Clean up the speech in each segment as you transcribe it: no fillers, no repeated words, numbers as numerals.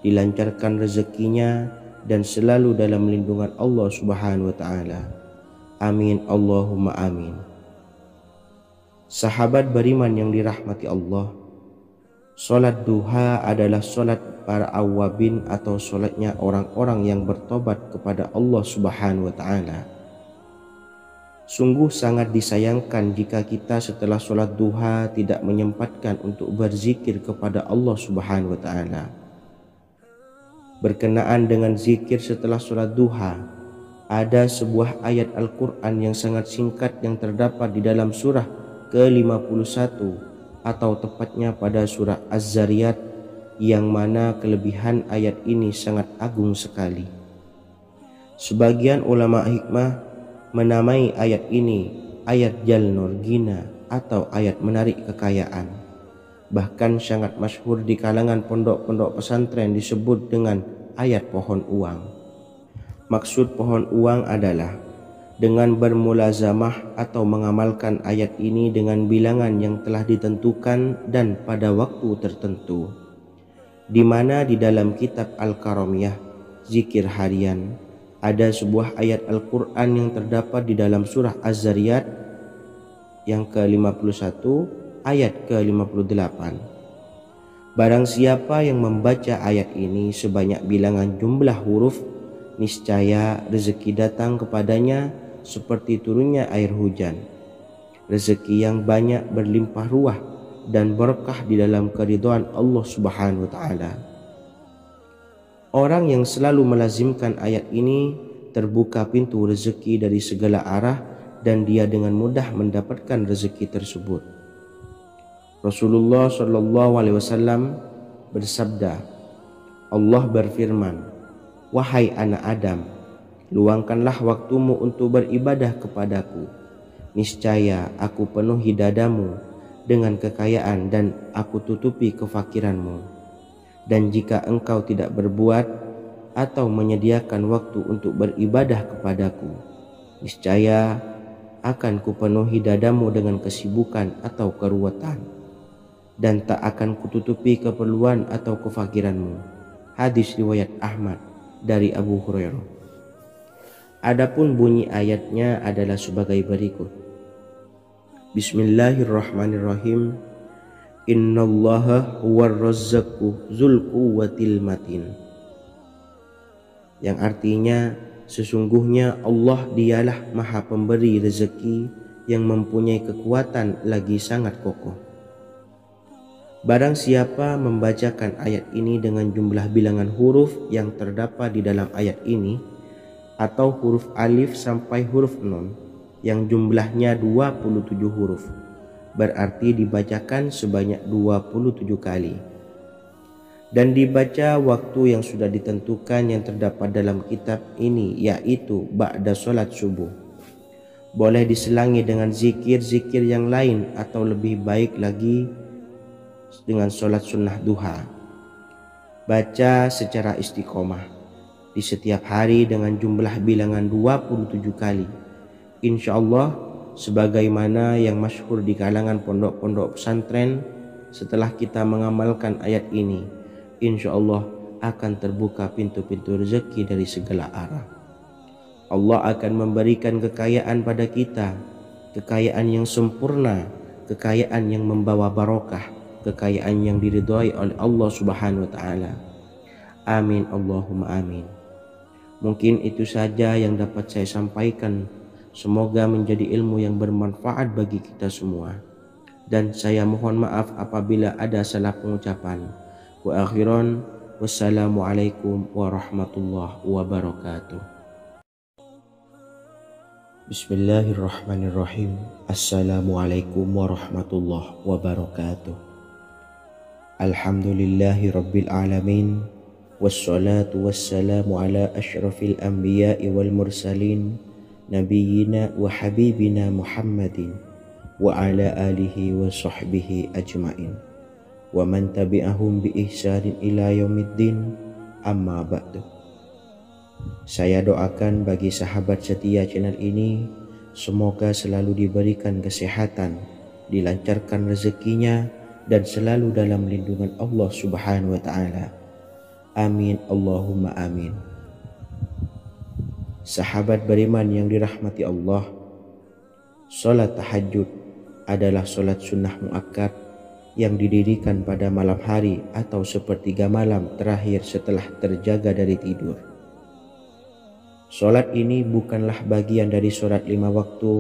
dilancarkan rezekinya, dan selalu dalam lindungan Allah Subhanahu wa taala. Amin Allahumma amin. Sahabat beriman yang dirahmati Allah, salat duha adalah salat para awabin atau salatnya orang-orang yang bertobat kepada Allah Subhanahu wa taala. Sungguh sangat disayangkan jika kita setelah salat duha tidak menyempatkan untuk berzikir kepada Allah Subhanahu wa taala. Berkenaan dengan zikir setelah salat duha, ada sebuah ayat Al-Quran yang sangat singkat yang terdapat di dalam surah ke-51 atau tepatnya pada surah Az-Zariyat, yang mana kelebihan ayat ini sangat agung sekali. Sebagian ulama hikmah menamai ayat ini ayat Jalnur Gina atau ayat menarik kekayaan. Bahkan sangat masyhur di kalangan pondok-pondok pesantren disebut dengan ayat pohon uang. Maksud pohon uang adalah dengan bermulazamah atau mengamalkan ayat ini dengan bilangan yang telah ditentukan dan pada waktu tertentu, di mana di dalam kitab Al-Karamiyah zikir harian ada sebuah ayat Al-Quran yang terdapat di dalam surah Az-Zariyat yang ke-51 ayat ke-58. Barang siapa yang membaca ayat ini sebanyak bilangan jumlah huruf, niscaya rezeki datang kepadanya seperti turunnya air hujan, rezeki yang banyak berlimpah ruah dan berkah di dalam keridhaan Allah Subhanahu wa taala. Orang yang selalu melazimkan ayat ini terbuka pintu rezeki dari segala arah dan dia dengan mudah mendapatkan rezeki tersebut. Rasulullah Shallallahu Alaihi Wasallam bersabda, Allah berfirman, wahai anak Adam, luangkanlah waktumu untuk beribadah kepadaku. Niscaya aku penuhi dadamu dengan kekayaan dan aku tutupi kefakiranmu. Dan jika engkau tidak berbuat atau menyediakan waktu untuk beribadah kepadaku, niscaya akan kupenuhi dadamu dengan kesibukan atau keruwetan, dan tak akan kututupi keperluan atau kefakiranmu. Hadis riwayat Ahmad dari Abu Hurairah. Adapun bunyi ayatnya adalah sebagai berikut. Bismillahirrahmanirrahim. Innallaha huwar razzaqu dzul quwwatil matin. Yang artinya, sesungguhnya Allah dialah Maha Pemberi rezeki yang mempunyai kekuatan lagi sangat kokoh. Barang siapa membacakan ayat ini dengan jumlah bilangan huruf yang terdapat di dalam ayat ini, atau huruf alif sampai huruf nun yang jumlahnya 27 huruf, berarti dibacakan sebanyak 27 kali, dan dibaca waktu yang sudah ditentukan yang terdapat dalam kitab ini, yaitu ba'da sholat subuh. Boleh diselangi dengan zikir-zikir yang lain atau lebih baik lagi dengan sholat sunnah duha. Baca secara istiqomah di setiap hari dengan jumlah bilangan 27 kali. Insya Allah, sebagaimana yang masyhur di kalangan pondok-pondok pesantren, setelah kita mengamalkan ayat ini, insya Allah akan terbuka pintu-pintu rezeki dari segala arah. Allah akan memberikan kekayaan pada kita, kekayaan yang sempurna, kekayaan yang membawa barokah, kekayaan yang diridhai oleh Allah Subhanahu wa taala. Amin Allahumma amin. Mungkin itu saja yang dapat saya sampaikan. Semoga menjadi ilmu yang bermanfaat bagi kita semua. Dan saya mohon maaf apabila ada salah pengucapan. Wa akhiran, wassalamualaikum warahmatullahi wabarakatuh. Bismillahirrahmanirrahim. Assalamualaikum warahmatullahi wabarakatuh. Alhamdulillahi rabbil alamin. Wassalatu wassalamu ala ashrafil anbiya'i wal mursalin, nabiyina wa habibina Muhammadin wa ala alihi wa sahbihi ajmain wa man tabi'ahum bi ihsanin ila yaumiddin, amma ba'du. Saya doakan bagi sahabat setia channel ini, semoga selalu diberikan kesehatan, dilancarkan rezekinya, dan selalu dalam lindungan Allah Subhanahu wa ta'ala. Amin Allahumma amin. Sahabat beriman yang dirahmati Allah, sholat tahajud adalah sholat sunnah muakkad yang didirikan pada malam hari atau sepertiga malam terakhir setelah terjaga dari tidur. Sholat ini bukanlah bagian dari sholat 5 waktu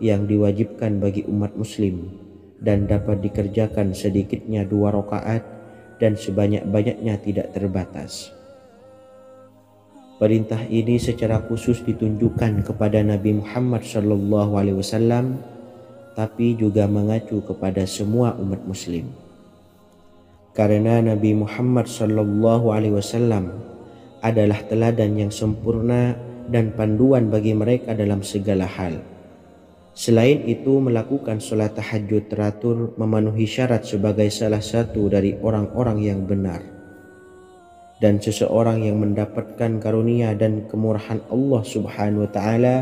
yang diwajibkan bagi umat muslim dan dapat dikerjakan sedikitnya 2 rakaat dan sebanyak-banyaknya tidak terbatas. Perintah ini secara khusus ditunjukkan kepada Nabi Muhammad SAW, tapi juga mengacu kepada semua umat muslim. Karena Nabi Muhammad SAW adalah teladan yang sempurna dan panduan bagi mereka dalam segala hal. Selain itu, melakukan sholat tahajud teratur memenuhi syarat sebagai salah satu dari orang-orang yang benar. Dan seseorang yang mendapatkan karunia dan kemurahan Allah Subhanahu wa Ta'ala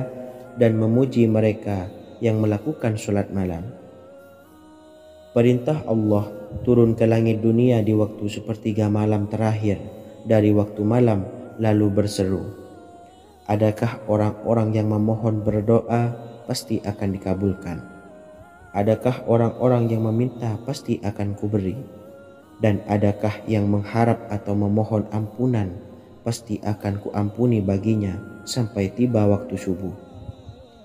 dan memuji mereka yang melakukan sholat malam. Perintah Allah turun ke langit dunia di waktu sepertiga malam terakhir dari waktu malam lalu berseru, "Adakah orang-orang yang memohon berdoa pasti akan dikabulkan? Adakah orang-orang yang meminta pasti akan kuberi? Dan adakah yang mengharap atau memohon ampunan pasti akan kuampuni baginya sampai tiba waktu subuh."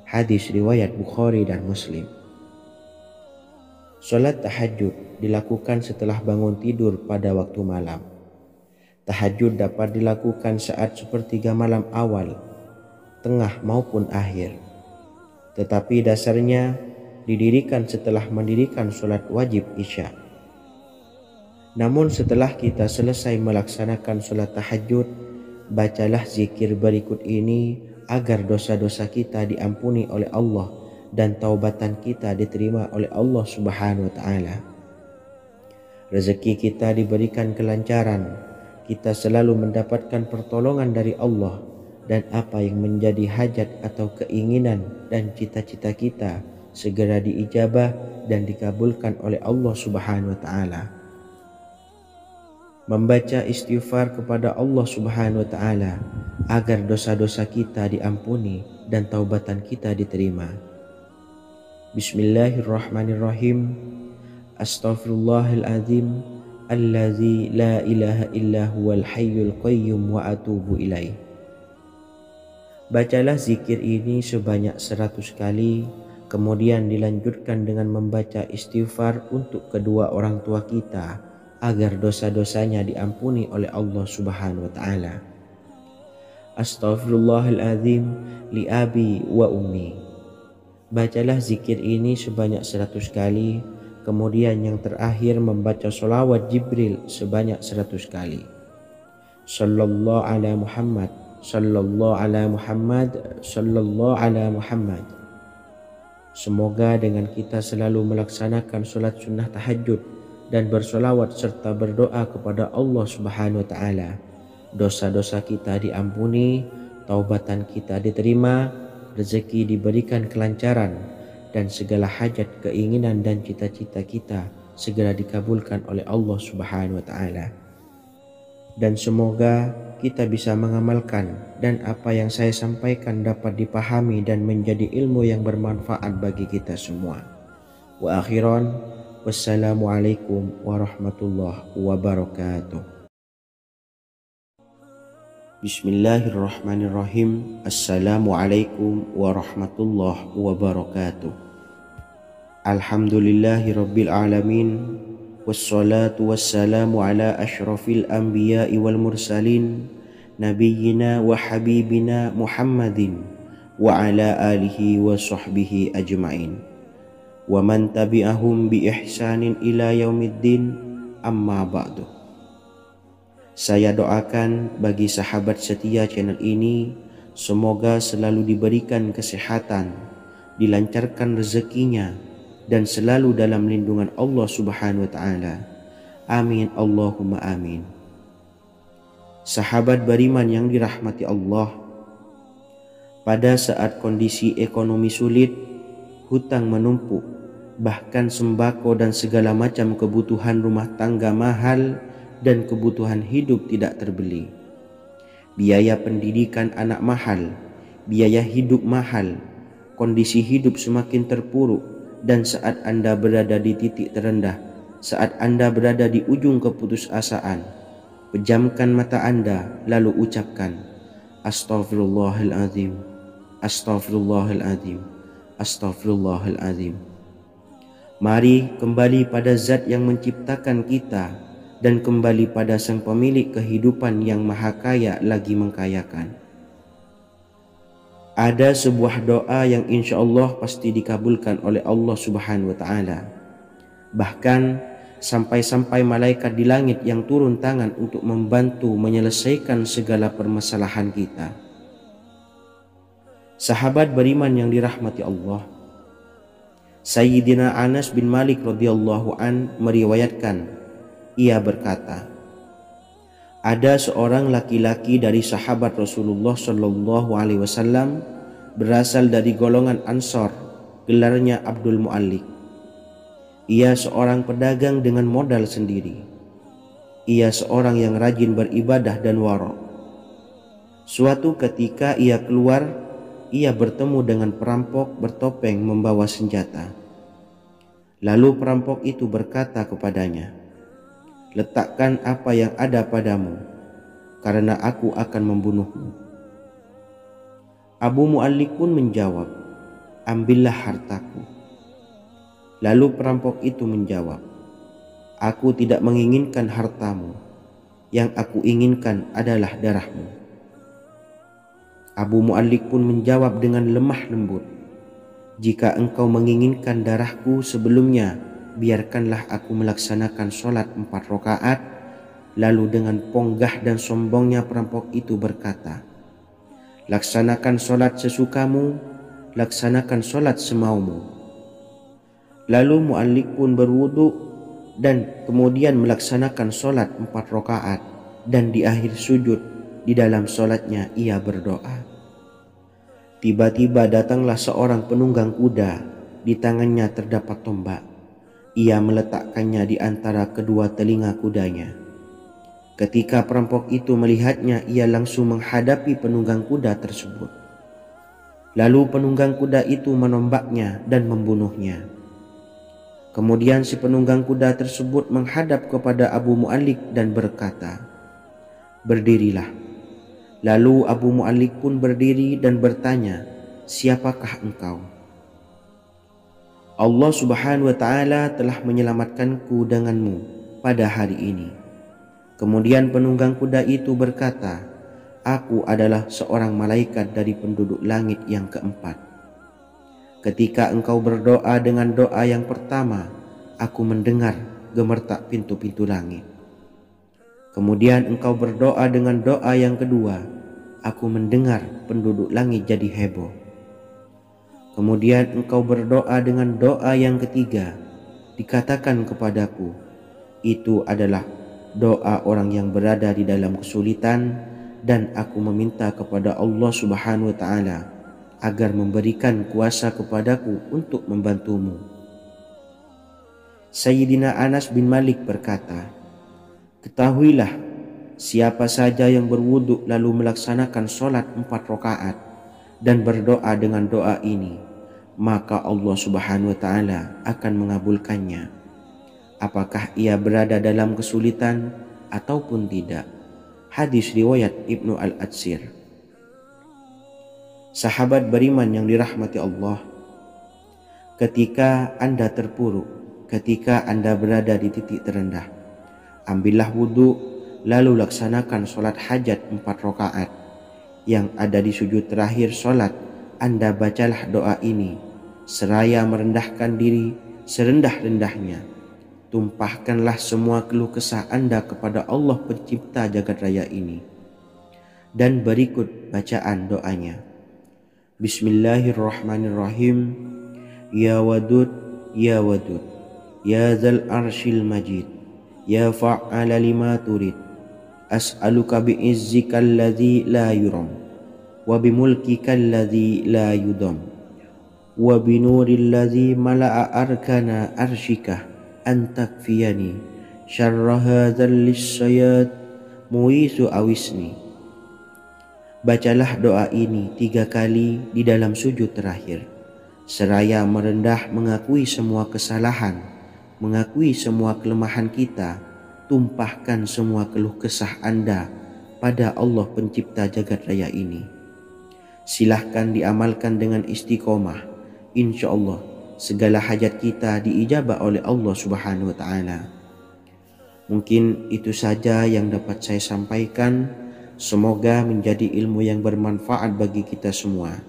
Hadis riwayat Bukhari dan Muslim. Sholat tahajud dilakukan setelah bangun tidur pada waktu malam. Tahajud dapat dilakukan saat sepertiga malam awal, tengah maupun akhir. Tetapi dasarnya didirikan setelah mendirikan sholat wajib Isya. Namun setelah kita selesai melaksanakan sholat tahajud, bacalah zikir berikut ini agar dosa-dosa kita diampuni oleh Allah dan taubatan kita diterima oleh Allah Subhanahu wa Ta'ala. Rezeki kita diberikan kelancaran, kita selalu mendapatkan pertolongan dari Allah, dan apa yang menjadi hajat atau keinginan dan cita-cita kita segera diijabah dan dikabulkan oleh Allah Subhanahu wa Ta'ala. Membaca istighfar kepada Allah Subhanahu wa Ta'ala agar dosa-dosa kita diampuni dan taubatan kita diterima. Bismillahirrahmanirrahim. Astaghfirullahaladzim allazi la ilaha illa huwal hayyul qayyum wa atubu ilaih. Bacalah zikir ini sebanyak 100 kali, kemudian dilanjutkan dengan membaca istighfar untuk kedua orang tua kita agar dosa-dosanya diampuni oleh Allah Subhanahu wa Ta'ala. Astaghfirullahaladzim li abi wa ummi. Bacalah zikir ini sebanyak 100 kali, kemudian yang terakhir membaca sholawat Jibril sebanyak 100 kali. Sallallahu ala Muhammad, sallallahu ala Muhammad, sallallahu ala Muhammad. Semoga dengan kita selalu melaksanakan sholat sunnah tahajud dan bersolawat serta berdoa kepada Allah Subhanahu wa Ta'ala, dosa-dosa kita diampuni, taubatan kita diterima, rezeki diberikan kelancaran, dan segala hajat, keinginan dan cita-cita kita segera dikabulkan oleh Allah Subhanahu wa Ta'ala. Dan semoga kita bisa mengamalkan dan apa yang saya sampaikan dapat dipahami dan menjadi ilmu yang bermanfaat bagi kita semua. Wa akhiran, wassalamualaikum warahmatullahi wabarakatuh. Bismillahirrahmanirrahim. Assalamualaikum warahmatullahi wabarakatuh. Alhamdulillahi rabbil alamin. Wassalatu wassalamu ala ashrafil anbiya'i wal mursalin, nabiyyina wa habibina Muhammadin wa ala alihi wa sahbihi ajma'in wa man tabi'ahum bi ihsanin ila yaumiddin, amma ba'du. Saya doakan bagi sahabat setia channel ini, semoga selalu diberikan kesehatan, dilancarkan rezekinya, dan selalu dalam lindungan Allah Subhanahu wa Ta'ala. Amin Allahumma amin. Sahabat beriman yang dirahmati Allah, pada saat kondisi ekonomi sulit, hutang menumpuk, bahkan sembako dan segala macam kebutuhan rumah tangga mahal dan kebutuhan hidup tidak terbeli. Biaya pendidikan anak mahal, biaya hidup mahal, kondisi hidup semakin terpuruk, dan saat Anda berada di titik terendah, saat Anda berada di ujung keputusasaan, pejamkan mata Anda lalu ucapkan, Astaghfirullahaladzim, Astaghfirullahaladzim, Astaghfirullahaladzim. Mari kembali pada Zat yang menciptakan kita dan kembali pada Sang Pemilik kehidupan yang Maha Kaya lagi mengkayakan. Ada sebuah doa yang insya Allah pasti dikabulkan oleh Allah Subhanahu wa Ta'ala. Bahkan sampai-sampai malaikat di langit yang turun tangan untuk membantu menyelesaikan segala permasalahan kita. Sahabat beriman yang dirahmati Allah, Sayyidina Anas bin Malik radhiyallahu an meriwayatkan, ia berkata, ada seorang laki-laki dari sahabat Rasulullah Shallallahu Alaihi Wasallam berasal dari golongan Ansor, gelarnya Abdul Mu'allik. Ia seorang pedagang dengan modal sendiri. Ia seorang yang rajin beribadah dan wara'. Suatu ketika ia keluar, ia bertemu dengan perampok bertopeng membawa senjata. Lalu perampok itu berkata kepadanya, letakkan apa yang ada padamu, karena aku akan membunuhmu. Abu Mu'allik pun menjawab, ambillah hartaku. Lalu perampok itu menjawab, aku tidak menginginkan hartamu, yang aku inginkan adalah darahmu. Abu Mu'allik pun menjawab dengan lemah lembut, jika engkau menginginkan darahku sebelumnya, biarkanlah aku melaksanakan sholat 4 rakaat. Lalu dengan ponggah dan sombongnya perampok itu berkata, laksanakan sholat sesukamu, laksanakan sholat semaumu. Lalu Mu'allik pun berwudu dan kemudian melaksanakan sholat 4 rakaat, dan di akhir sujud di dalam sholatnya ia berdoa. Tiba-tiba datanglah seorang penunggang kuda, di tangannya terdapat tombak. Ia meletakkannya di antara kedua telinga kudanya. Ketika perampok itu melihatnya, ia langsung menghadapi penunggang kuda tersebut. Lalu penunggang kuda itu menombaknya dan membunuhnya. Kemudian si penunggang kuda tersebut menghadap kepada Abu Mu'allik dan berkata, berdirilah. Lalu Abu Mu'allik pun berdiri dan bertanya, siapakah engkau? Allah Subhanahu wa Ta'ala telah menyelamatkanku denganmu pada hari ini. Kemudian penunggang kuda itu berkata, aku adalah seorang malaikat dari penduduk langit yang keempat. Ketika engkau berdoa dengan doa yang pertama, aku mendengar gemertak pintu-pintu langit. Kemudian engkau berdoa dengan doa yang kedua, aku mendengar penduduk langit jadi heboh. Kemudian engkau berdoa dengan doa yang ketiga, dikatakan kepadaku, itu adalah doa orang yang berada di dalam kesulitan, dan aku meminta kepada Allah Subhanahu wa Ta'ala agar memberikan kuasa kepadaku untuk membantumu. Sayyidina Anas bin Malik berkata, ketahuilah, siapa saja yang berwudu lalu melaksanakan sholat 4 rakaat dan berdoa dengan doa ini, maka Allah Subhanahu wa Ta'ala akan mengabulkannya, apakah ia berada dalam kesulitan ataupun tidak. Hadis riwayat Ibnu Al-Atsir. Sahabat beriman yang dirahmati Allah, ketika Anda terpuruk, ketika Anda berada di titik terendah, ambillah wudu, lalu laksanakan sholat hajat 4 rakaat. Yang ada di sujud terakhir sholat, Anda bacalah doa ini, seraya merendahkan diri serendah-rendahnya. Tumpahkanlah semua keluh kesah Anda kepada Allah pencipta jagat raya ini. Dan berikut bacaan doanya. Bismillahirrahmanirrahim. Ya Wadud, Ya Wadud, Ya Dzal Arsyil Majid, Ya fa'ala lima turid, as'aluka bi'izzika alladhi la yuram, wa bimulkika alladhi la yudam, wa binuril ladzi mala'a arkana arsyika, an takfiyani syarra hadzal lisyayat muisu awisni. Bacalah doa ini 3 kali di dalam sujud terakhir, seraya merendah mengakui semua kesalahan, mengakui semua kelemahan kita, tumpahkan semua keluh kesah Anda pada Allah pencipta jagat raya ini. Silahkan diamalkan dengan istiqomah. Insya Allah segala hajat kita diijabah oleh Allah Subhanahu wa Ta'ala. Mungkin itu saja yang dapat saya sampaikan. Semoga menjadi ilmu yang bermanfaat bagi kita semua.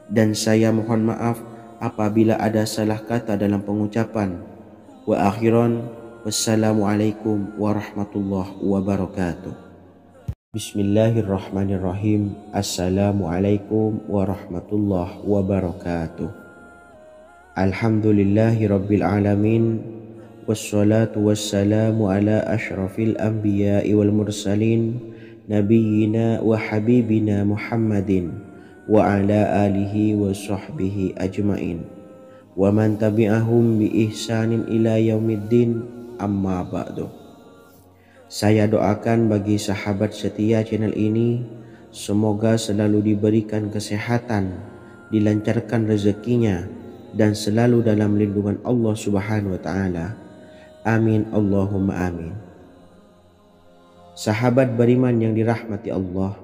Dan saya mohon maaf apabila ada salah kata dalam pengucapan. Wa akhiran, wassalamualaikum warahmatullahi wabarakatuh. Bismillahirrahmanirrahim. Assalamualaikum warahmatullahi wabarakatuh. Alhamdulillahi rabbil alamin. Wassalatu wassalamu ala ashrafil anbiya'i wal mursalin, nabiyyina wa habibina Muhammadin wa ala alihi wa sahbihi ajmain wa man tabi'ahum bi ihsanin ila yaumiddin, amma ba'du. Saya doakan bagi sahabat setia channel ini, semoga selalu diberikan kesehatan, dilancarkan rezekinya, dan selalu dalam lindungan Allah Subhanahu wa Ta'ala. Amin Allahumma amin. Sahabat beriman yang dirahmati Allah,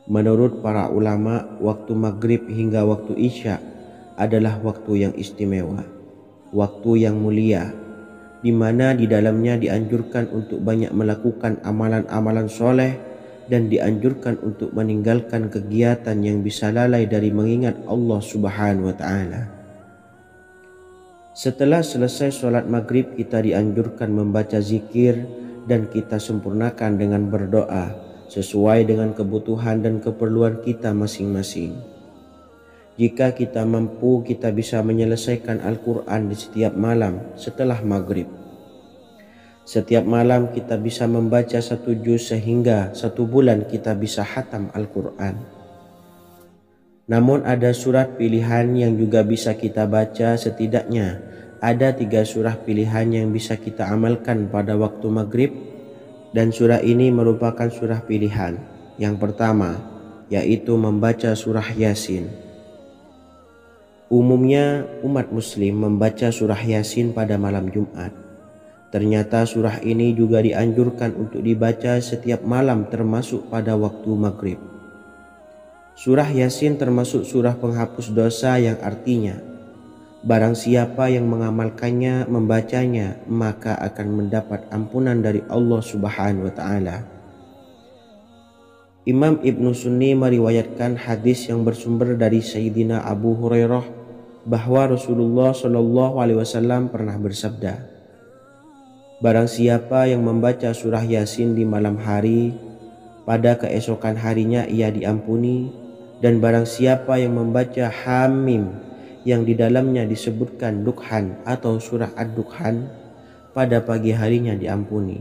menurut para ulama, waktu maghrib hingga waktu isya adalah waktu yang istimewa, waktu yang mulia, di mana di dalamnya dianjurkan untuk banyak melakukan amalan-amalan soleh dan dianjurkan untuk meninggalkan kegiatan yang bisa lalai dari mengingat Allah Subhanahu wa Ta'ala. Setelah selesai sholat maghrib, kita dianjurkan membaca zikir dan kita sempurnakan dengan berdoa sesuai dengan kebutuhan dan keperluan kita masing-masing. Jika kita mampu, kita bisa menyelesaikan Al-Quran di setiap malam setelah maghrib. Setiap malam kita bisa membaca 1 juz sehingga 1 bulan kita bisa khatam Al-Quran. Namun ada surat pilihan yang juga bisa kita baca. Setidaknya ada 3 surah pilihan yang bisa kita amalkan pada waktu maghrib, dan surah ini merupakan surah pilihan. Yang pertama yaitu membaca surah Yasin. Umumnya umat muslim membaca surah Yasin pada malam Jumat. Ternyata surah ini juga dianjurkan untuk dibaca setiap malam termasuk pada waktu maghrib. Surah Yasin termasuk surah penghapus dosa yang artinya barang siapa yang mengamalkannya, membacanya, maka akan mendapat ampunan dari Allah Subhanahu wa Ta'ala. Imam Ibnu Sunni meriwayatkan hadis yang bersumber dari Sayyidina Abu Hurairah bahwa Rasulullah SAW pernah bersabda, barang siapa yang membaca surah Yasin di malam hari, pada keesokan harinya ia diampuni. Dan barang siapa yang membaca Hamim yang di dalamnya disebutkan Dukhan atau surah Ad-Dukhan, pada pagi harinya diampuni.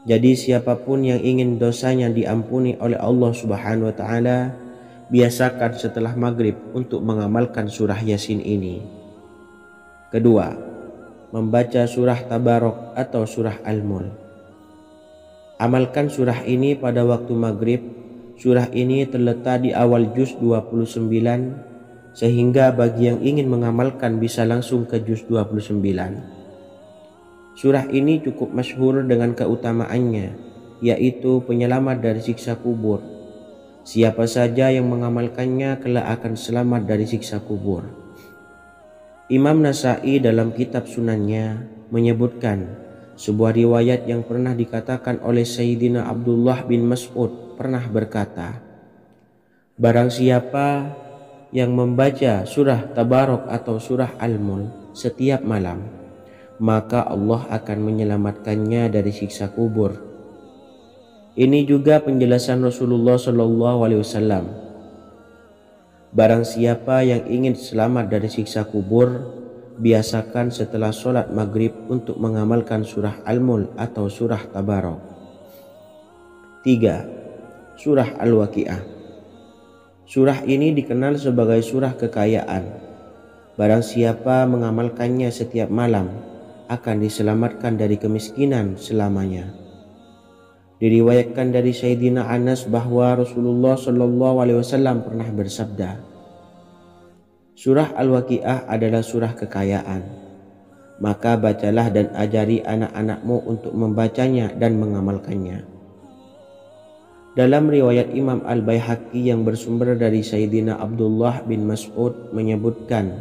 Jadi siapapun yang ingin dosanya diampuni oleh Allah Subhanahu wa Ta'ala, biasakan setelah maghrib untuk mengamalkan surah Yasin ini. Kedua, membaca surah Tabarok atau surah Al-Mulk. Amalkan surah ini pada waktu maghrib. Surah ini terletak di awal juz 29, sehingga bagi yang ingin mengamalkan bisa langsung ke juz 29. Surah ini cukup masyhur dengan keutamaannya, yaitu penyelamat dari siksa kubur. Siapa saja yang mengamalkannya kelak akan selamat dari siksa kubur. Imam Nasa'i dalam kitab Sunannya menyebutkan sebuah riwayat yang pernah dikatakan oleh Sayyidina Abdullah bin Mas'ud pernah berkata, barang siapa yang membaca surah Tabarok atau surah Al-Mulk setiap malam, maka Allah akan menyelamatkannya dari siksa kubur. Ini juga penjelasan Rasulullah SAW. Barang siapa yang ingin selamat dari siksa kubur, biasakan setelah sholat maghrib untuk mengamalkan surah Al-Mulk atau surah Tabarok. 3. Surah Al-Waqi'ah. Surah ini dikenal sebagai surah kekayaan. Barang siapa mengamalkannya setiap malam, akan diselamatkan dari kemiskinan selamanya. Diriwayatkan dari Sayyidina Anas bahwa Rasulullah SAW pernah bersabda, surah Al-Waqiah adalah surah kekayaan. Maka bacalah dan ajari anak-anakmu untuk membacanya dan mengamalkannya. Dalam riwayat Imam Al-Baihaqi yang bersumber dari Sayyidina Abdullah bin Mas'ud menyebutkan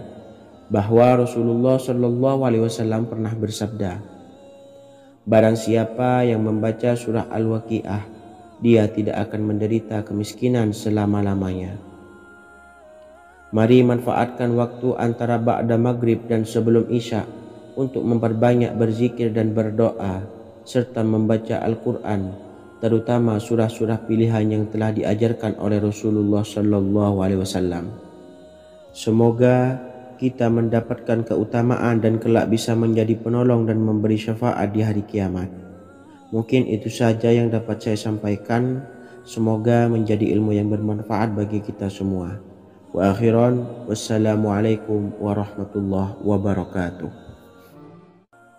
bahwa Rasulullah SAW pernah bersabda, barang siapa yang membaca surah Al-Waqiah, dia tidak akan menderita kemiskinan selama-lamanya. Mari manfaatkan waktu antara ba'da maghrib dan sebelum isya untuk memperbanyak berzikir dan berdoa serta membaca Al-Quran, terutama surah-surah pilihan yang telah diajarkan oleh Rasulullah SAW. Semoga kita mendapatkan keutamaan dan kelak bisa menjadi penolong dan memberi syafaat di hari kiamat. Mungkin itu saja yang dapat saya sampaikan. Semoga menjadi ilmu yang bermanfaat bagi kita semua. Wa akhiran, wassalamualaikum warahmatullahi wabarakatuh.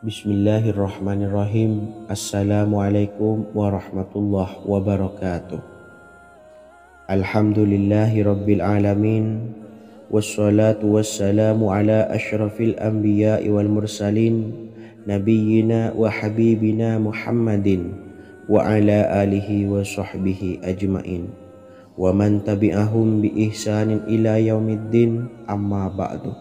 Bismillahirrahmanirrahim. Assalamualaikum warahmatullahi wabarakatuh. Alhamdulillahi rabbil alamin. Wassalatu wassalamu ala ashrafil anbiya'i wal mursalin nabiyyina wa habibina Muhammadin wa ala alihi wa sahbihi ajmain wa man tabi'ahum bi ihsanin ila yaumiddin, amma ba'du.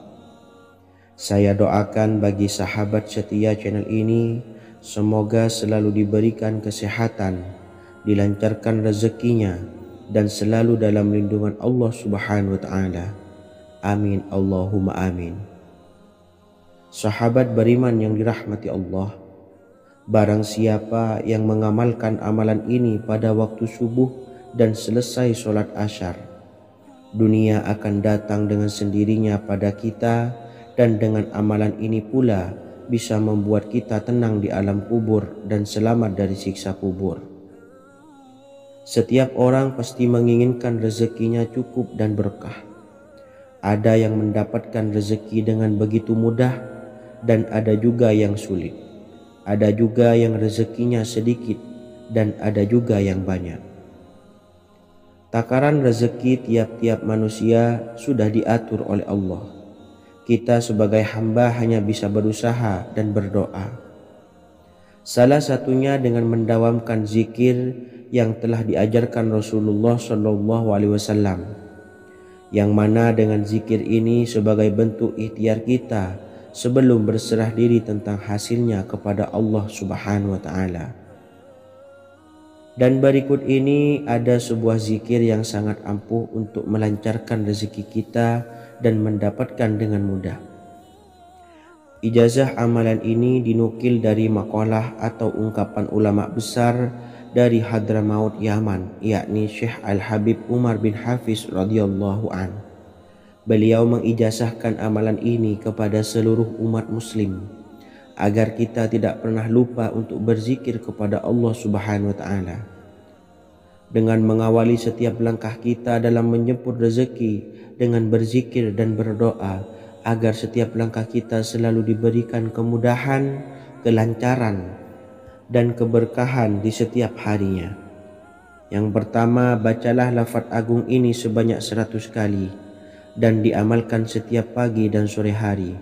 Saya doakan bagi sahabat setia channel ini, semoga selalu diberikan kesehatan, dilancarkan rezekinya, dan selalu dalam lindungan Allah Subhanahu wa Ta'ala. Amin Allahumma amin. Sahabat beriman yang dirahmati Allah, barang siapa yang mengamalkan amalan ini pada waktu subuh dan selesai sholat asyar, dunia akan datang dengan sendirinya pada kita, dan dengan amalan ini pula bisa membuat kita tenang di alam kubur dan selamat dari siksa kubur. Setiap orang pasti menginginkan rezekinya cukup dan berkah. Ada yang mendapatkan rezeki dengan begitu mudah dan ada juga yang sulit. Ada juga yang rezekinya sedikit dan ada juga yang banyak. Takaran rezeki tiap-tiap manusia sudah diatur oleh Allah. Kita sebagai hamba hanya bisa berusaha dan berdoa. Salah satunya dengan mendawamkan zikir yang telah diajarkan Rasulullah SAW. Yang mana dengan zikir ini sebagai bentuk ikhtiar kita sebelum berserah diri tentang hasilnya kepada Allah Subhanahu wa Ta'ala. Dan berikut ini ada sebuah zikir yang sangat ampuh untuk melancarkan rezeki kita dan mendapatkan dengan mudah. Ijazah amalan ini dinukil dari makalah atau ungkapan ulama besar dari Hadramaut Yaman, yakni Syekh Al-Habib Umar bin Hafiz radhiyallahu an. Beliau mengijazahkan amalan ini kepada seluruh umat muslim agar kita tidak pernah lupa untuk berzikir kepada Allah Subhanahu wa Ta'ala. Dengan mengawali setiap langkah kita dalam menjemput rezeki dengan berzikir dan berdoa agar setiap langkah kita selalu diberikan kemudahan, kelancaran, dan keberkahan di setiap harinya. Yang pertama, bacalah lafaz agung ini sebanyak 100 kali dan diamalkan setiap pagi dan sore hari.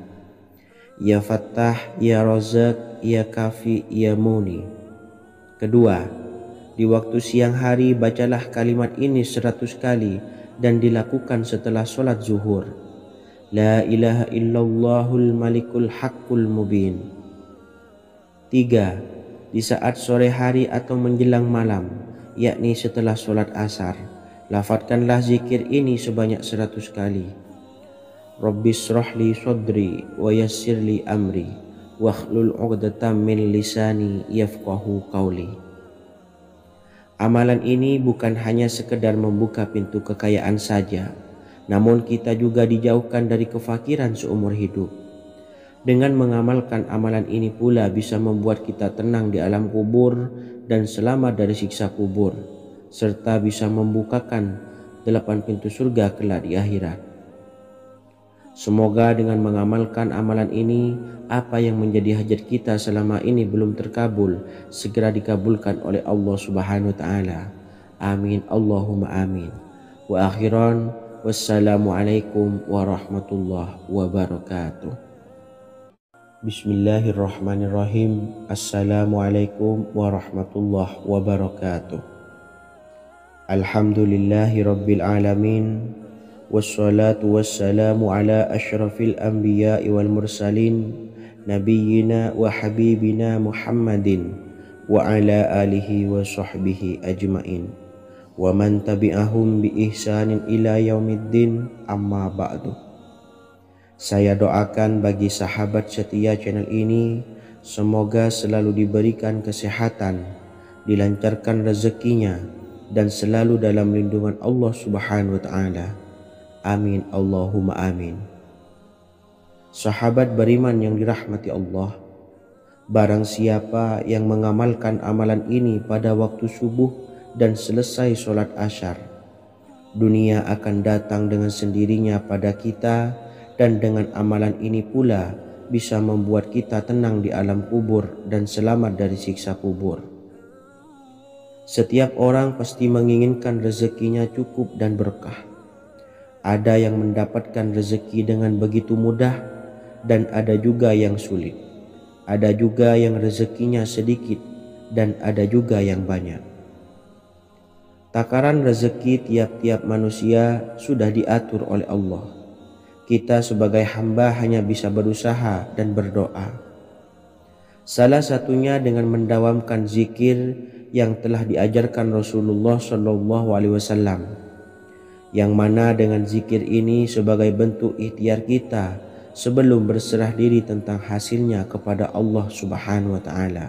Ya Fattah, Ya Razak, Ya Kafi, Ya Muni. Kedua, di waktu siang hari bacalah kalimat ini 100 kali dan dilakukan setelah sholat zuhur. La ilaha illallahul malikul haqqul mubin. 3. Di saat sore hari atau menjelang malam, yakni setelah sholat asar, lafadzkanlah zikir ini sebanyak 100 kali. Rabbis shrahli sodri wa yassirli amri wakhlul 'uqdatam min lisani yafqahu qawli. Amalan ini bukan hanya sekedar membuka pintu kekayaan saja, namun kita juga dijauhkan dari kefakiran seumur hidup. Dengan mengamalkan amalan ini pula bisa membuat kita tenang di alam kubur dan selamat dari siksa kubur, serta bisa membukakan 8 pintu surga kelak di akhirat. Semoga dengan mengamalkan amalan ini, apa yang menjadi hajat kita selama ini belum terkabul, segera dikabulkan oleh Allah Subhanahu wa Ta'ala. Amin, Allahumma amin. Wa akhiran, wassalamualaikum warahmatullahi wabarakatuh. Bismillahirrahmanirrahim. Assalamualaikum warahmatullahi wabarakatuh. Alhamdulillahi rabbil alamin. Wassalatu wassalamu ala ashrafil anbiya'i wal mursalin nabiyyina wa habibina Muhammadin wa ala alihi wa sahbihi ajmain wa man tabi'ahum bi ihsanin ila yaumiddin, amma ba'du. Saya doakan bagi sahabat setia channel ini, semoga selalu diberikan kesehatan, dilancarkan rezekinya, dan selalu dalam lindungan Allah Subhanahu wa Ta'ala. Amin, Allahumma amin. Sahabat beriman yang dirahmati Allah, barang siapa yang mengamalkan amalan ini pada waktu subuh dan selesai sholat asyar, dunia akan datang dengan sendirinya pada kita, dan dengan amalan ini pula bisa membuat kita tenang di alam kubur dan selamat dari siksa kubur. Setiap orang pasti menginginkan rezekinya cukup dan berkah. Ada yang mendapatkan rezeki dengan begitu mudah, dan ada juga yang sulit. Ada juga yang rezekinya sedikit, dan ada juga yang banyak. Takaran rezeki tiap-tiap manusia sudah diatur oleh Allah. Kita sebagai hamba hanya bisa berusaha dan berdoa. Salah satunya dengan mendawamkan zikir yang telah diajarkan Rasulullah SAW, yang mana dengan zikir ini sebagai bentuk ikhtiar kita sebelum berserah diri tentang hasilnya kepada Allah Subhanahu wa Ta'ala.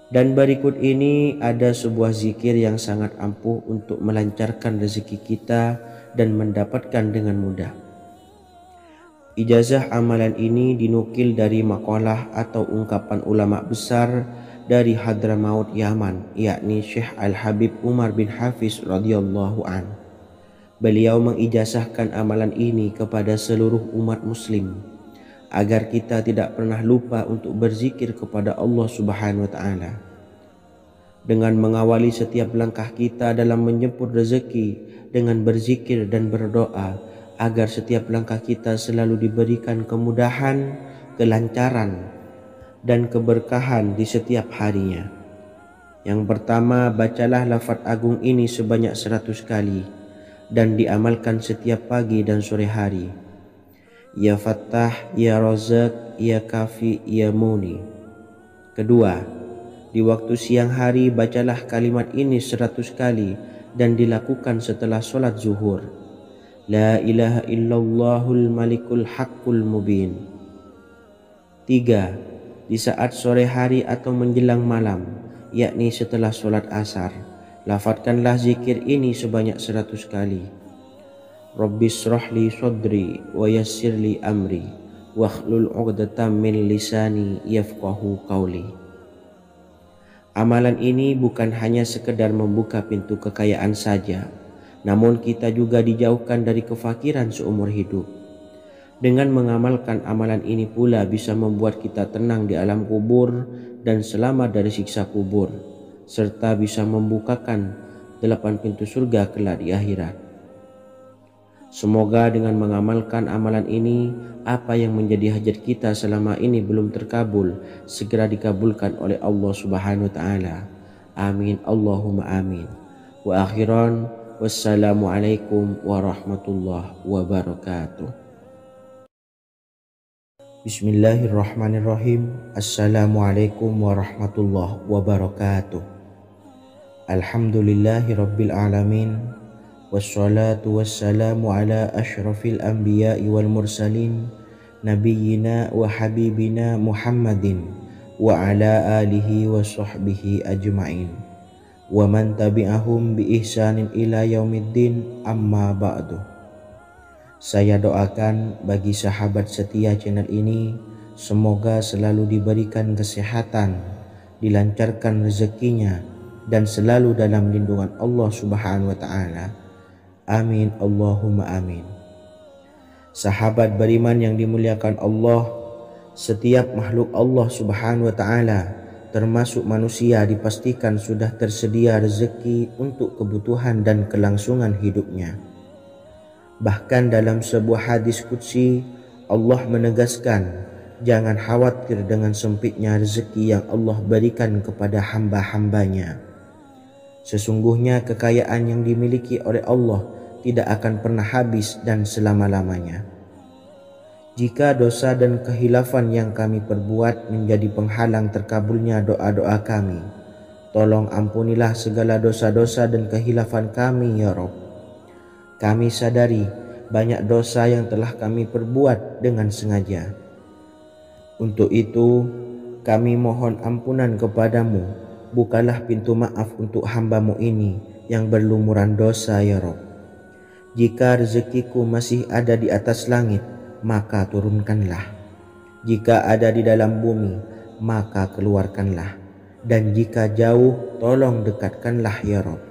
Dan berikut ini ada sebuah zikir yang sangat ampuh untuk melancarkan rezeki kita dan mendapatkan dengan mudah. Ijazah amalan ini dinukil dari makalah atau ungkapan ulama besar dari Hadramaut Yaman, yakni Syekh Al-Habib Umar bin Hafiz radhiyallahu an. Beliau mengijazahkan amalan ini kepada seluruh umat muslim agar kita tidak pernah lupa untuk berzikir kepada Allah Subhanahu wa Ta'ala. Dengan mengawali setiap langkah kita dalam menjemput rezeki dengan berzikir dan berdoa agar setiap langkah kita selalu diberikan kemudahan, kelancaran, dan keberkahan di setiap harinya. Yang pertama, bacalah lafaz agung ini sebanyak 100 kali dan diamalkan setiap pagi dan sore hari. Ya Fattah, Ya Razak, Ya Kafi, Ya Muni. Kedua, di waktu siang hari bacalah kalimat ini 100 kali dan dilakukan setelah sholat zuhur. La ilaha illallahul malikul haqqul mubin. Tiga, di saat sore hari atau menjelang malam, yakni setelah sholat asar, lafadzkanlah zikir ini sebanyak 100 kali. Rabbishrahli sodri wa yassirli amri wakhlul 'uqdatam min lisani yafqahu qawli. Amalan ini bukan hanya sekedar membuka pintu kekayaan saja, namun kita juga dijauhkan dari kefakiran seumur hidup. Dengan mengamalkan amalan ini pula bisa membuat kita tenang di alam kubur dan selamat dari siksa kubur, serta bisa membukakan 8 pintu surga kelak di akhirat. Semoga dengan mengamalkan amalan ini, apa yang menjadi hajat kita selama ini belum terkabul, segera dikabulkan oleh Allah Subhanahu wa Ta'ala. Amin, Allahumma amin. Wa akhiran, wassalamualaikum warahmatullahi wabarakatuh. Bismillahirrahmanirrahim. Assalamualaikum warahmatullahi wabarakatuh. Alhamdulillahi rabbil alamin. Wassalatu wassalamu ala ashrafil anbiya'i wal mursalin nabiyyina wa habibina Muhammadin wa ala alihi wa sahbihi ajmain wa man tabi'ahum bi ihsanin ila yaumiddin, amma ba'du. Saya doakan bagi sahabat setia channel ini, semoga selalu diberikan kesehatan, dilancarkan rezekinya, dan selalu dalam lindungan Allah Subhanahu wa Ta'ala. Amin, Allahumma amin. Sahabat beriman yang dimuliakan Allah, setiap makhluk Allah Subhanahu wa Ta'ala, termasuk manusia, dipastikan sudah tersedia rezeki untuk kebutuhan dan kelangsungan hidupnya. Bahkan dalam sebuah hadis qudsi, Allah menegaskan, jangan khawatir dengan sempitnya rezeki yang Allah berikan kepada hamba-hambanya. Sesungguhnya kekayaan yang dimiliki oleh Allah tidak akan pernah habis dan selama-lamanya. Jika dosa dan kehilafan yang kami perbuat menjadi penghalang terkabulnya doa-doa kami, tolong ampunilah segala dosa-dosa dan kehilafan kami ya Rabb. Kami sadari banyak dosa yang telah kami perbuat dengan sengaja. Untuk itu kami mohon ampunan kepadamu. Bukalah pintu maaf untuk hamba-Mu ini yang berlumuran dosa ya Rabb. Jika rezekiku masih ada di atas langit, maka turunkanlah. Jika ada di dalam bumi, maka keluarkanlah. Dan jika jauh, tolong dekatkanlah ya Rabb.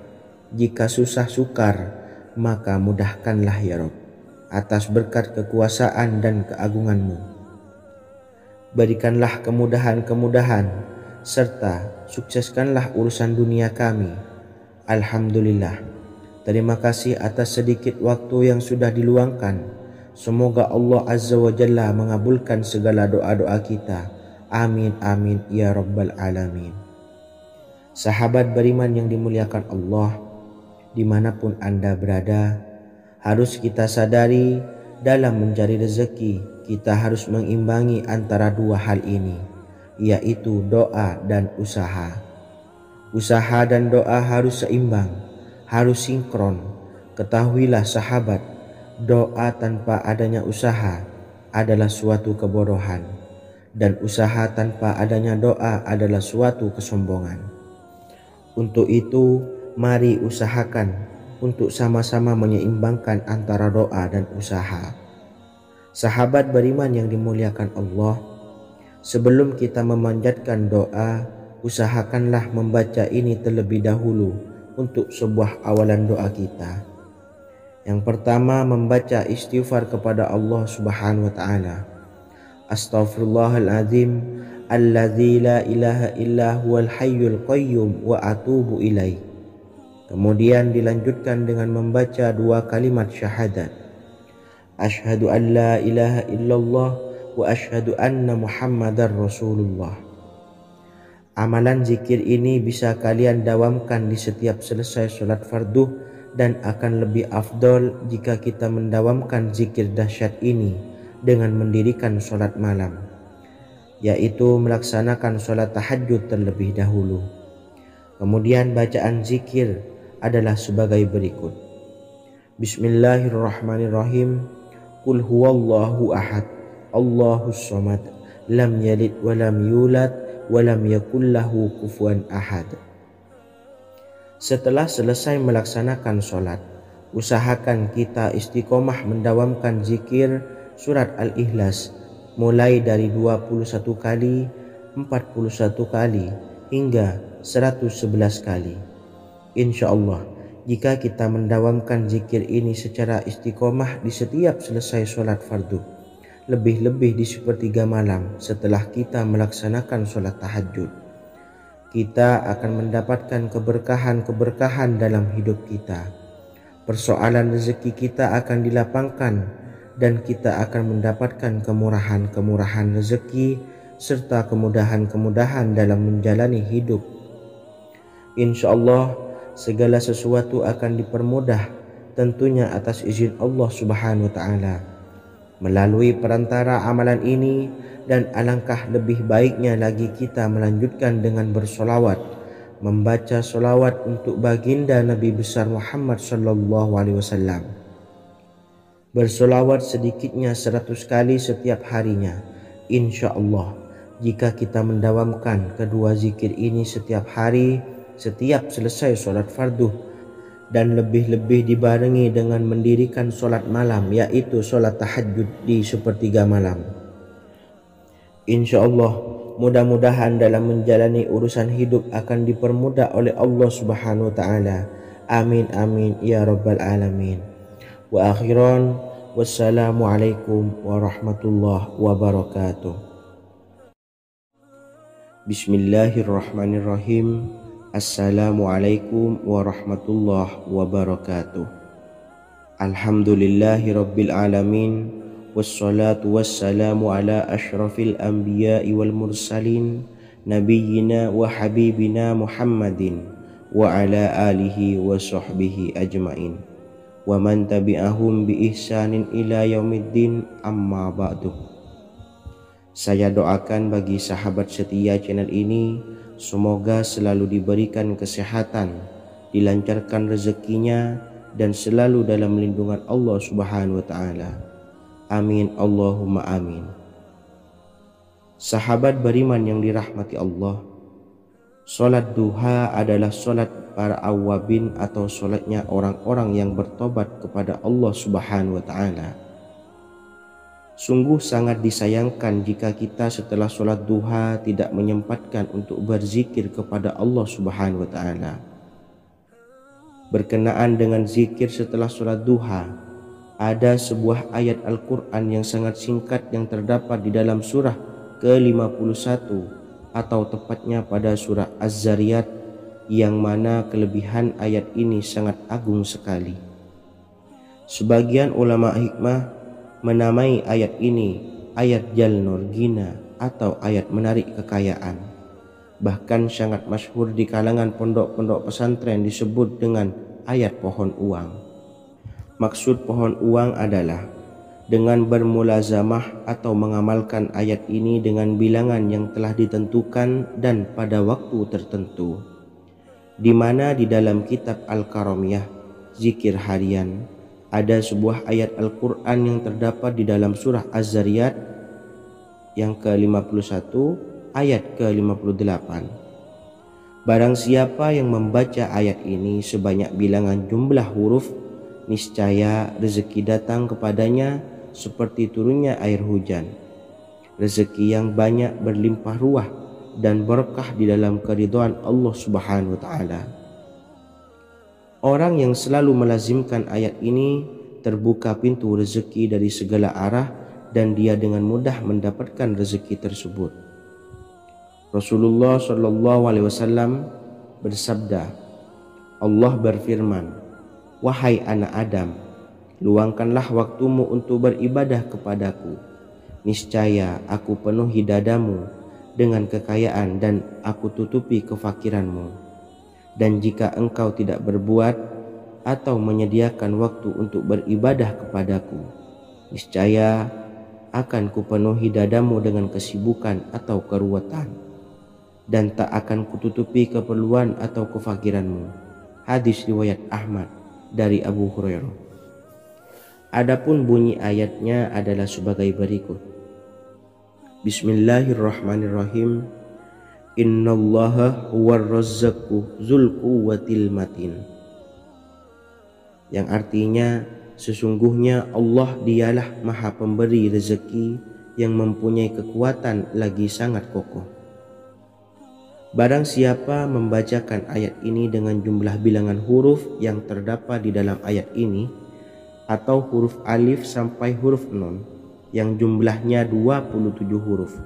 Jika susah sukar, maka mudahkanlah ya Rabb, atas berkat kekuasaan dan keagungan-Mu. Berikanlah kemudahan-kemudahan serta sukseskanlah urusan dunia kami. Alhamdulillah. Terima kasih atas sedikit waktu yang sudah diluangkan. Semoga Allah Azza wa Jalla mengabulkan segala doa-doa kita. Amin amin ya rabbal alamin. Sahabat beriman yang dimuliakan Allah, dimanapun Anda berada, harus kita sadari dalam mencari rezeki kita harus mengimbangi antara dua hal ini, yaitu doa dan usaha. Usaha dan doa harus seimbang, harus sinkron. Ketahuilah sahabat, doa tanpa adanya usaha adalah suatu kebodohan, dan usaha tanpa adanya doa adalah suatu kesombongan. Untuk itu, mari usahakan untuk sama-sama menyeimbangkan antara doa dan usaha. Sahabat beriman yang dimuliakan Allah, sebelum kita memanjatkan doa, usahakanlah membaca ini terlebih dahulu untuk sebuah awalan doa kita. Yang pertama, membaca istighfar kepada Allah Subhanahu wa Ta'ala. Astaghfirullahaladzim alladzi la ilaha illa huwal hayyul qayyum wa atubu ilaih. Kemudian dilanjutkan dengan membaca dua kalimat syahadat. Asyhadu an la ilaha illallah wa asyhadu anna Muhammadar Rasulullah. Amalan zikir ini bisa kalian dawamkan di setiap selesai sholat fardu, dan akan lebih afdol jika kita mendawamkan zikir dahsyat ini dengan mendirikan sholat malam, yaitu melaksanakan sholat tahajud terlebih dahulu. Kemudian bacaan zikir adalah sebagai berikut. Bismillahirrahmanirrahim. Qul huwallahu ahad, Allahus samad, lam yalid wa lam yulad wa lam yakul lahu kufuwan ahad. Setelah selesai melaksanakan sholat, usahakan kita istiqomah mendawamkan zikir surat Al-Ikhlas mulai dari 21 kali, 41 kali, hingga 111 kali. Insya Allah, jika kita mendawamkan zikir ini secara istiqomah di setiap selesai sholat fardu, lebih-lebih di sepertiga malam setelah kita melaksanakan sholat tahajud, kita akan mendapatkan keberkahan-keberkahan dalam hidup kita. Persoalan rezeki kita akan dilapangkan, dan kita akan mendapatkan kemurahan-kemurahan rezeki serta kemudahan-kemudahan dalam menjalani hidup. Insya Allah, segala sesuatu akan dipermudah, tentunya atas izin Allah Subhanahu wa Ta'ala. Melalui perantara amalan ini, dan alangkah lebih baiknya lagi kita melanjutkan dengan bersolawat, membaca solawat untuk baginda Nabi besar Muhammad sallallahu alaihi wasallam. Bersolawat sedikitnya 100 kali setiap harinya. Insya Allah, jika kita mendawamkan kedua zikir ini setiap hari, setiap selesai sholat fardu, dan lebih-lebih dibarengi dengan mendirikan sholat malam, yaitu sholat tahajud di sepertiga malam, insya Allah, mudah-mudahan dalam menjalani urusan hidup akan dipermudah oleh Allah Subhanahu wa Ta'ala. Amin amin ya rabbal alamin. Wa akhiran, Wassalamualaikum warahmatullahi wabarakatuh. Bismillahirrahmanirrahim. Assalamualaikum warahmatullahi wabarakatuh. Alhamdulillahi rabbil alamin. Wassalatu wassalamu ala ashrafil anbiya'i wal mursalin, nabiyyina wa habibina Muhammadin wa ala alihi wa sahbihi ajmain wa man tabi'ahum bi ihsanin ila yaumiddin, amma ba'du. Saya doakan bagi sahabat setia channel ini, semoga selalu diberikan kesehatan, dilancarkan rezekinya, dan selalu dalam lindungan Allah Subhanahu wa ta'ala. Amin Allahumma amin. Sahabat beriman yang dirahmati Allah, sholat duha adalah sholat para awabin atau sholatnya orang-orang yang bertobat kepada Allah Subhanahu wa ta'ala. Sungguh sangat disayangkan jika kita setelah sholat duha tidak menyempatkan untuk berzikir kepada Allah Subhanahu wa ta'ala. Berkenaan dengan zikir setelah sholat duha, ada sebuah ayat Al-Quran yang sangat singkat yang terdapat di dalam surah ke-51 atau tepatnya pada surah Az-Zariyat, yang mana kelebihan ayat ini sangat agung sekali. Sebagian ulama hikmah menamai ayat ini ayat Jalnur Gina atau ayat menarik kekayaan. Bahkan sangat masyhur di kalangan pondok-pondok pesantren disebut dengan ayat pohon uang. Maksud pohon uang adalah dengan bermulazamah atau mengamalkan ayat ini dengan bilangan yang telah ditentukan dan pada waktu tertentu, di mana di dalam kitab Al-Karamiyah zikir harian ada sebuah ayat Al-Quran yang terdapat di dalam surah Az-Zariyat yang ke-51 ayat ke-58. Barang siapa yang membaca ayat ini sebanyak bilangan jumlah huruf, niscaya rezeki datang kepadanya seperti turunnya air hujan, rezeki yang banyak berlimpah ruah dan berkah di dalam keridhaan Allah Subhanahu wa ta'ala. Orang yang selalu melazimkan ayat ini terbuka pintu rezeki dari segala arah dan dia dengan mudah mendapatkan rezeki tersebut. Rasulullah SAW bersabda, Allah berfirman, "Wahai anak Adam, luangkanlah waktumu untuk beribadah kepadaku. Niscaya aku penuhi dadamu dengan kekayaan dan aku tutupi kefakiranmu. Dan jika engkau tidak berbuat atau menyediakan waktu untuk beribadah kepadaku, niscaya akan kupenuhi dadamu dengan kesibukan atau keruwetan, dan tak akan kututupi keperluan atau kefakiranmu." Hadis riwayat Ahmad dari Abu Hurairah. Adapun bunyi ayatnya adalah sebagai berikut. Bismillahirrahmanirrahim. Innallaha huwar razzaqu dzul quwwatil matin. Yang artinya, sesungguhnya Allah dialah maha pemberi rezeki yang mempunyai kekuatan lagi sangat kokoh. Barang siapa membacakan ayat ini dengan jumlah bilangan huruf yang terdapat di dalam ayat ini, atau huruf alif sampai huruf nun yang jumlahnya 27 huruf,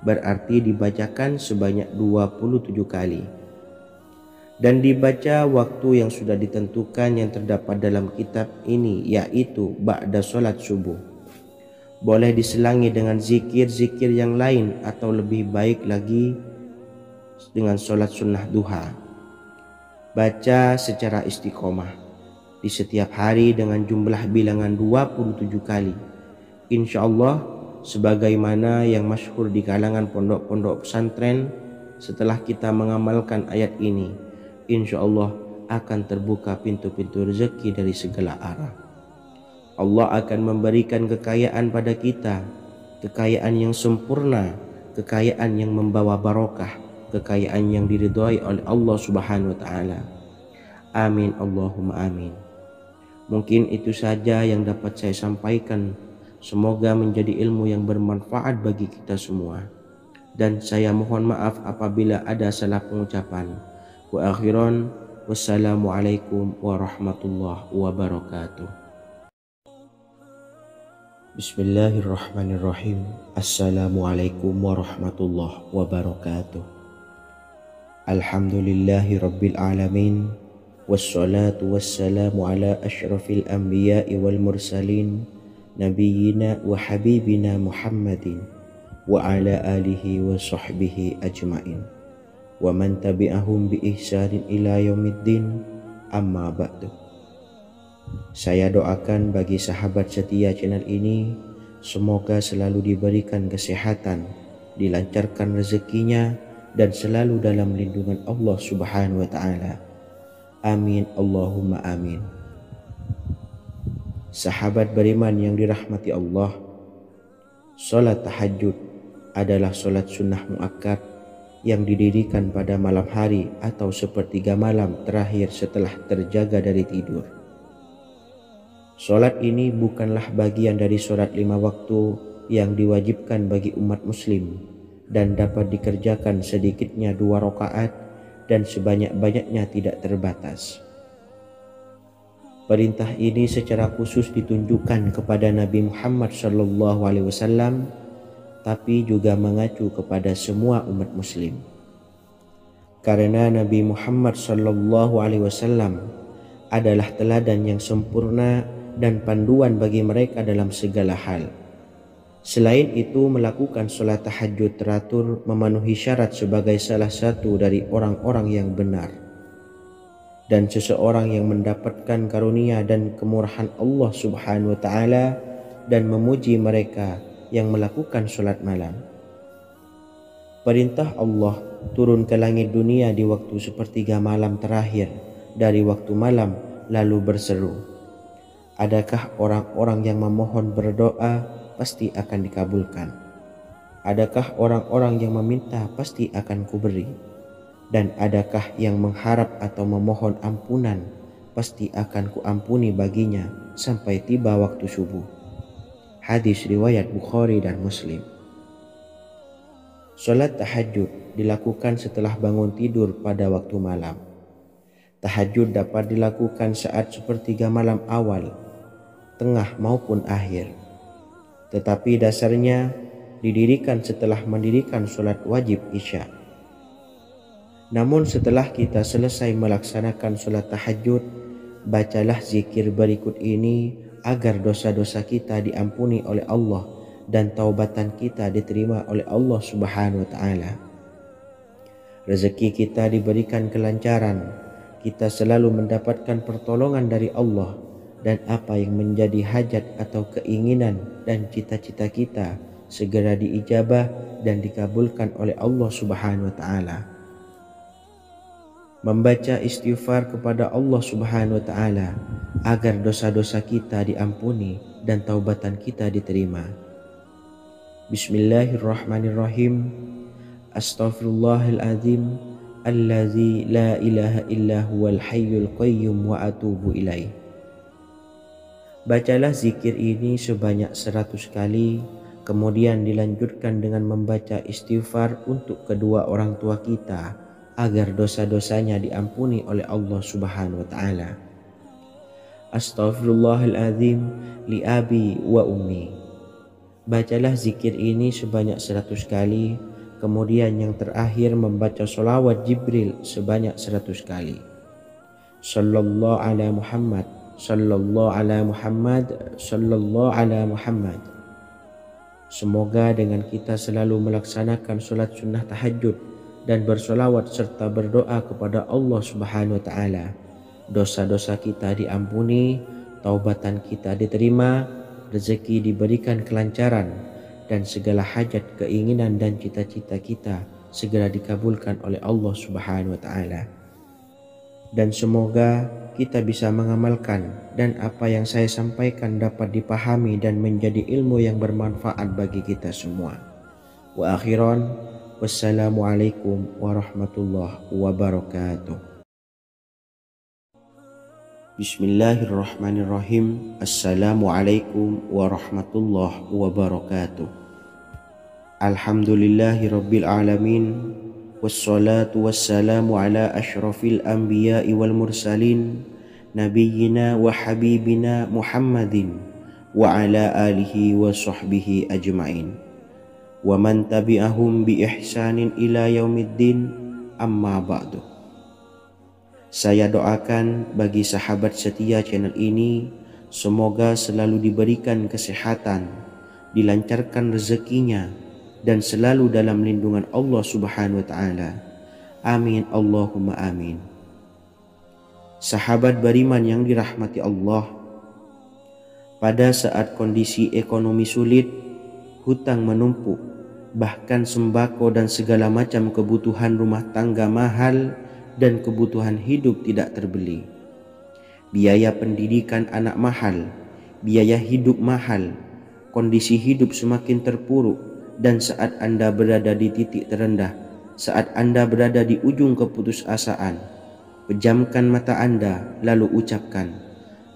berarti dibacakan sebanyak 27 kali, dan dibaca waktu yang sudah ditentukan yang terdapat dalam kitab ini, yaitu ba'da sholat subuh. Boleh diselangi dengan zikir-zikir yang lain atau lebih baik lagi dengan sholat sunnah duha. Baca secara istiqomah di setiap hari dengan jumlah bilangan 27 kali. Insya Allah, sebagaimana yang masyhur di kalangan pondok-pondok pesantren, setelah kita mengamalkan ayat ini, insya Allah akan terbuka pintu-pintu rezeki dari segala arah. Allah akan memberikan kekayaan pada kita, kekayaan yang sempurna, kekayaan yang membawa barokah, kekayaan yang diridhai oleh Allah Subhanahu wa ta'ala. Amin Allahumma amin. Mungkin itu saja yang dapat saya sampaikan. Semoga menjadi ilmu yang bermanfaat bagi kita semua. Dan saya mohon maaf apabila ada salah pengucapan. Wa akhiran, wassalamualaikum warahmatullahi wabarakatuh. Bismillahirrahmanirrahim. Assalamualaikum warahmatullahi wabarakatuh. Alhamdulillahi rabbil alamin. Wassalatu wassalamu ala ashrafil anbiya'i wal mursalin, nabiyyina wa habibina Muhammadin wa ala alihi wa sahbihi ajma'in wa man tabi'ahum bi ihsanin ila yaumiddin, amma ba'du. Saya doakan bagi sahabat setia channel ini, semoga selalu diberikan kesehatan, dilancarkan rezekinya, dan selalu dalam lindungan Allah Subhanahu wa Ta'ala. Amin Allahumma amin. Sahabat beriman yang dirahmati Allah, sholat tahajud adalah sholat sunnah muakkad yang didirikan pada malam hari atau sepertiga malam terakhir setelah terjaga dari tidur. Sholat ini bukanlah bagian dari sholat 5 waktu yang diwajibkan bagi umat muslim dan dapat dikerjakan sedikitnya 2 rakaat dan sebanyak-banyaknya tidak terbatas. Perintah ini secara khusus ditunjukkan kepada Nabi Muhammad SAW, tapi juga mengacu kepada semua umat muslim. Karena Nabi Muhammad SAW adalah teladan yang sempurna dan panduan bagi mereka dalam segala hal. Selain itu, melakukan sholat tahajud teratur memenuhi syarat sebagai salah satu dari orang-orang yang benar. Dan seseorang yang mendapatkan karunia dan kemurahan Allah Subhanahu wa Ta'ala dan memuji mereka yang melakukan sholat malam. Perintah Allah turun ke langit dunia di waktu sepertiga malam terakhir dari waktu malam lalu berseru, adakah orang-orang yang memohon berdoa pasti akan dikabulkan? Adakah orang-orang yang meminta pasti akan kuberi? Dan adakah yang mengharap atau memohon ampunan pasti akan kuampuni baginya sampai tiba waktu subuh. Hadis riwayat Bukhari dan Muslim. Salat tahajud dilakukan setelah bangun tidur pada waktu malam. Tahajud dapat dilakukan saat sepertiga malam awal, tengah maupun akhir. Tetapi dasarnya didirikan setelah mendirikan sholat wajib isya. Namun setelah kita selesai melaksanakan sholat tahajud, bacalah zikir berikut ini agar dosa-dosa kita diampuni oleh Allah dan taubatan kita diterima oleh Allah Subhanahu wa Ta'ala. Rezeki kita diberikan kelancaran, kita selalu mendapatkan pertolongan dari Allah, dan apa yang menjadi hajat atau keinginan dan cita-cita kita segera diijabah dan dikabulkan oleh Allah Subhanahu wa Ta'ala. Membaca istighfar kepada Allah Subhanahu wa Ta'ala agar dosa-dosa kita diampuni dan taubatan kita diterima. Bismillahirrahmanirrahim. Astaghfirullahaladzim allazi la ilaha illa huwal hayyul qayyum wa atubu ilaih. Bacalah zikir ini sebanyak 100 kali, kemudian dilanjutkan dengan membaca istighfar untuk kedua orang tua kita agar dosa-dosanya diampuni oleh Allah Subhanahu wa Ta'ala. Astaghfirullahaladzim li abi wa ummi. Bacalah zikir ini sebanyak 100 kali, kemudian yang terakhir membaca sholawat Jibril sebanyak 100 kali. Sallallahu ala Muhammad, sallallahu ala Muhammad, sallallahu ala Muhammad. Semoga dengan kita selalu melaksanakan sholat sunnah tahajud dan bersolawat serta berdoa kepada Allah Subhanahu wa Ta'ala, dosa-dosa kita diampuni, taubatan kita diterima, rezeki diberikan kelancaran, dan segala hajat, keinginan dan cita-cita kita segera dikabulkan oleh Allah Subhanahu wa Ta'ala. Dan semoga kita bisa mengamalkan dan apa yang saya sampaikan dapat dipahami dan menjadi ilmu yang bermanfaat bagi kita semua. Wa akhiran, wassalamualaikum warahmatullahi wabarakatuh. Bismillahirrahmanirrahim. Assalamualaikum warahmatullahi wabarakatuh. Alhamdulillahi rabbil alamin. Wassalatu wassalamu ala ashrafil anbiya'i wal mursalin, nabiyyina wa habibina Muhammadin wa ala alihi wa sahbihi ajma'in wa man tabi'ahum bi ihsanin ila yaumiddin, amma ba'du. Saya doakan bagi sahabat setia channel ini, semoga selalu diberikan kesehatan, dilancarkan rezekinya, dan selalu dalam lindungan Allah Subhanahu wa Ta'ala. Amin Allahumma amin. Sahabat beriman yang dirahmati Allah, pada saat kondisi ekonomi sulit, hutang menumpuk, bahkan sembako dan segala macam kebutuhan rumah tangga mahal dan kebutuhan hidup tidak terbeli. Biaya pendidikan anak mahal, biaya hidup mahal, kondisi hidup semakin terpuruk, dan saat Anda berada di titik terendah, saat Anda berada di ujung keputusasaan, pejamkan mata Anda lalu ucapkan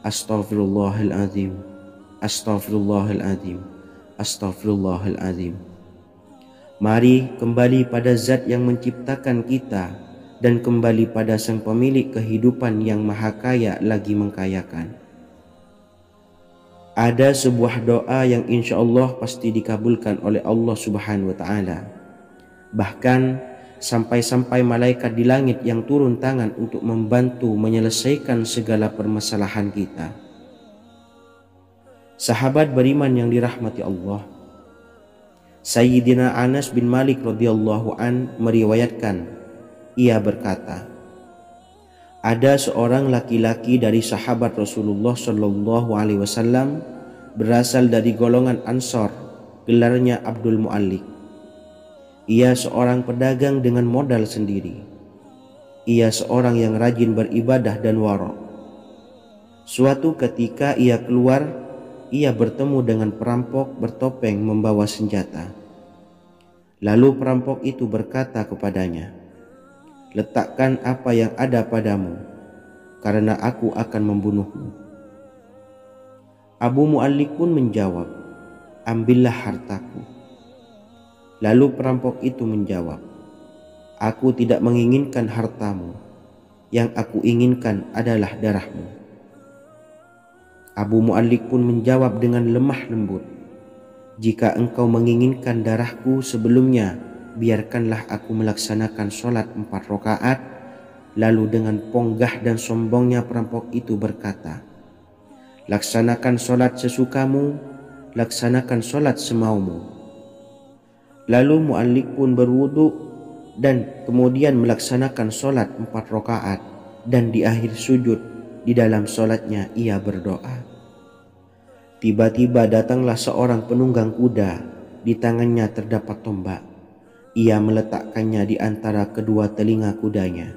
Astaghfirullahaladzim, Astaghfirullahaladzim, Astaghfirullahaladzim. Mari kembali pada Zat yang menciptakan kita dan kembali pada Sang Pemilik kehidupan yang maha kaya lagi mengkayakan. Ada sebuah doa yang insya Allah pasti dikabulkan oleh Allah Subhanahu wa Ta'ala. Bahkan sampai-sampai malaikat di langit yang turun tangan untuk membantu menyelesaikan segala permasalahan kita. Sahabat beriman yang dirahmati Allah, Sayyidina Anas bin Malik radhiyallahu an meriwayatkan, ia berkata, ada seorang laki-laki dari sahabat Rasulullah Shallallahu Alaihi Wasallam berasal dari golongan Ansor, gelarnya Abdul Mu'allik. Ia seorang pedagang dengan modal sendiri. Ia seorang yang rajin beribadah dan wara'. Suatu ketika ia keluar, ia bertemu dengan perampok bertopeng membawa senjata. Lalu perampok itu berkata kepadanya, letakkan apa yang ada padamu, karena aku akan membunuhmu. Abu Mu'allik pun menjawab, ambillah hartaku. Lalu perampok itu menjawab, aku tidak menginginkan hartamu, yang aku inginkan adalah darahmu. Abu Mu'allik pun menjawab dengan lemah lembut, jika engkau menginginkan darahku sebelumnya, biarkanlah aku melaksanakan sholat 4 rakaat. Lalu dengan ponggah dan sombongnya perampok itu berkata, laksanakan sholat sesukamu, laksanakan sholat semaumu. Lalu Mu'allik pun berwudu dan kemudian melaksanakan sholat 4 rakaat, dan di akhir sujud di dalam sholatnya ia berdoa. Tiba-tiba datanglah seorang penunggang kuda, di tangannya terdapat tombak. Ia meletakkannya di antara kedua telinga kudanya.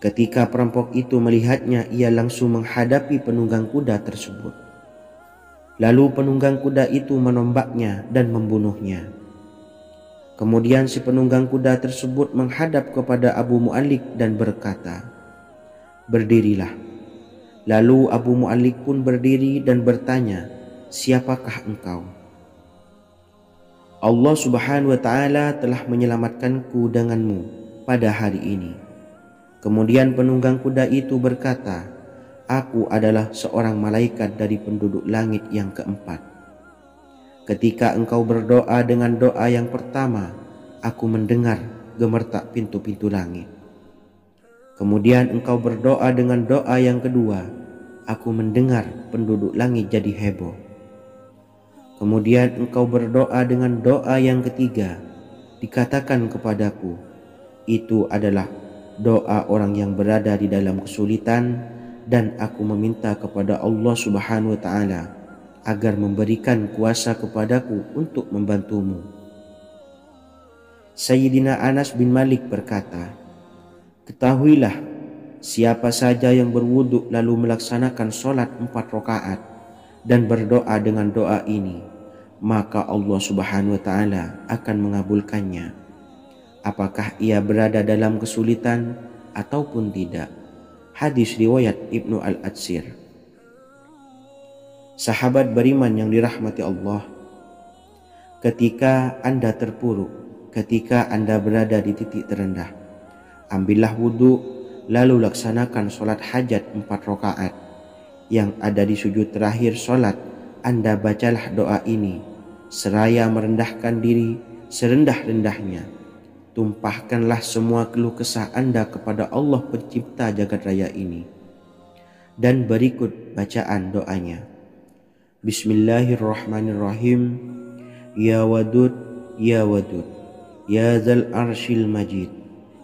Ketika perampok itu melihatnya, ia langsung menghadapi penunggang kuda tersebut. Lalu penunggang kuda itu menombaknya dan membunuhnya. Kemudian si penunggang kuda tersebut menghadap kepada Abu Mu'allik dan berkata, berdirilah. Lalu Abu Mu'allik pun berdiri dan bertanya, siapakah engkau? Allah Subhanahu wa Ta'ala telah menyelamatkanku denganmu pada hari ini. Kemudian penunggang kuda itu berkata, aku adalah seorang malaikat dari penduduk langit yang keempat. Ketika engkau berdoa dengan doa yang pertama, aku mendengar gemertak pintu-pintu langit. Kemudian engkau berdoa dengan doa yang kedua, aku mendengar penduduk langit jadi heboh. Kemudian engkau berdoa dengan doa yang ketiga, dikatakan kepadaku, itu adalah doa orang yang berada di dalam kesulitan, dan aku meminta kepada Allah Subhanahu wa Ta'ala agar memberikan kuasa kepadaku untuk membantumu. Sayyidina Anas bin Malik berkata, ketahuilah, siapa saja yang berwudu lalu melaksanakan sholat 4 rakaat dan berdoa dengan doa ini, maka Allah Subhanahu wa Ta'ala akan mengabulkannya, apakah ia berada dalam kesulitan ataupun tidak. Hadis riwayat Ibnu Al-Atsir. Sahabat beriman yang dirahmati Allah, ketika Anda terpuruk, ketika Anda berada di titik terendah, ambillah wudhu, lalu laksanakan sholat hajat 4 rakaat. Yang ada di sujud terakhir sholat, Anda bacalah doa ini seraya merendahkan diri serendah-rendahnya. Tumpahkanlah semua keluh kesah Anda kepada Allah pencipta jagat raya ini. Dan berikut bacaan doanya. Bismillahirrahmanirrahim. Ya Wadud, Ya Wadud, Ya Dzal Arsyil Majid,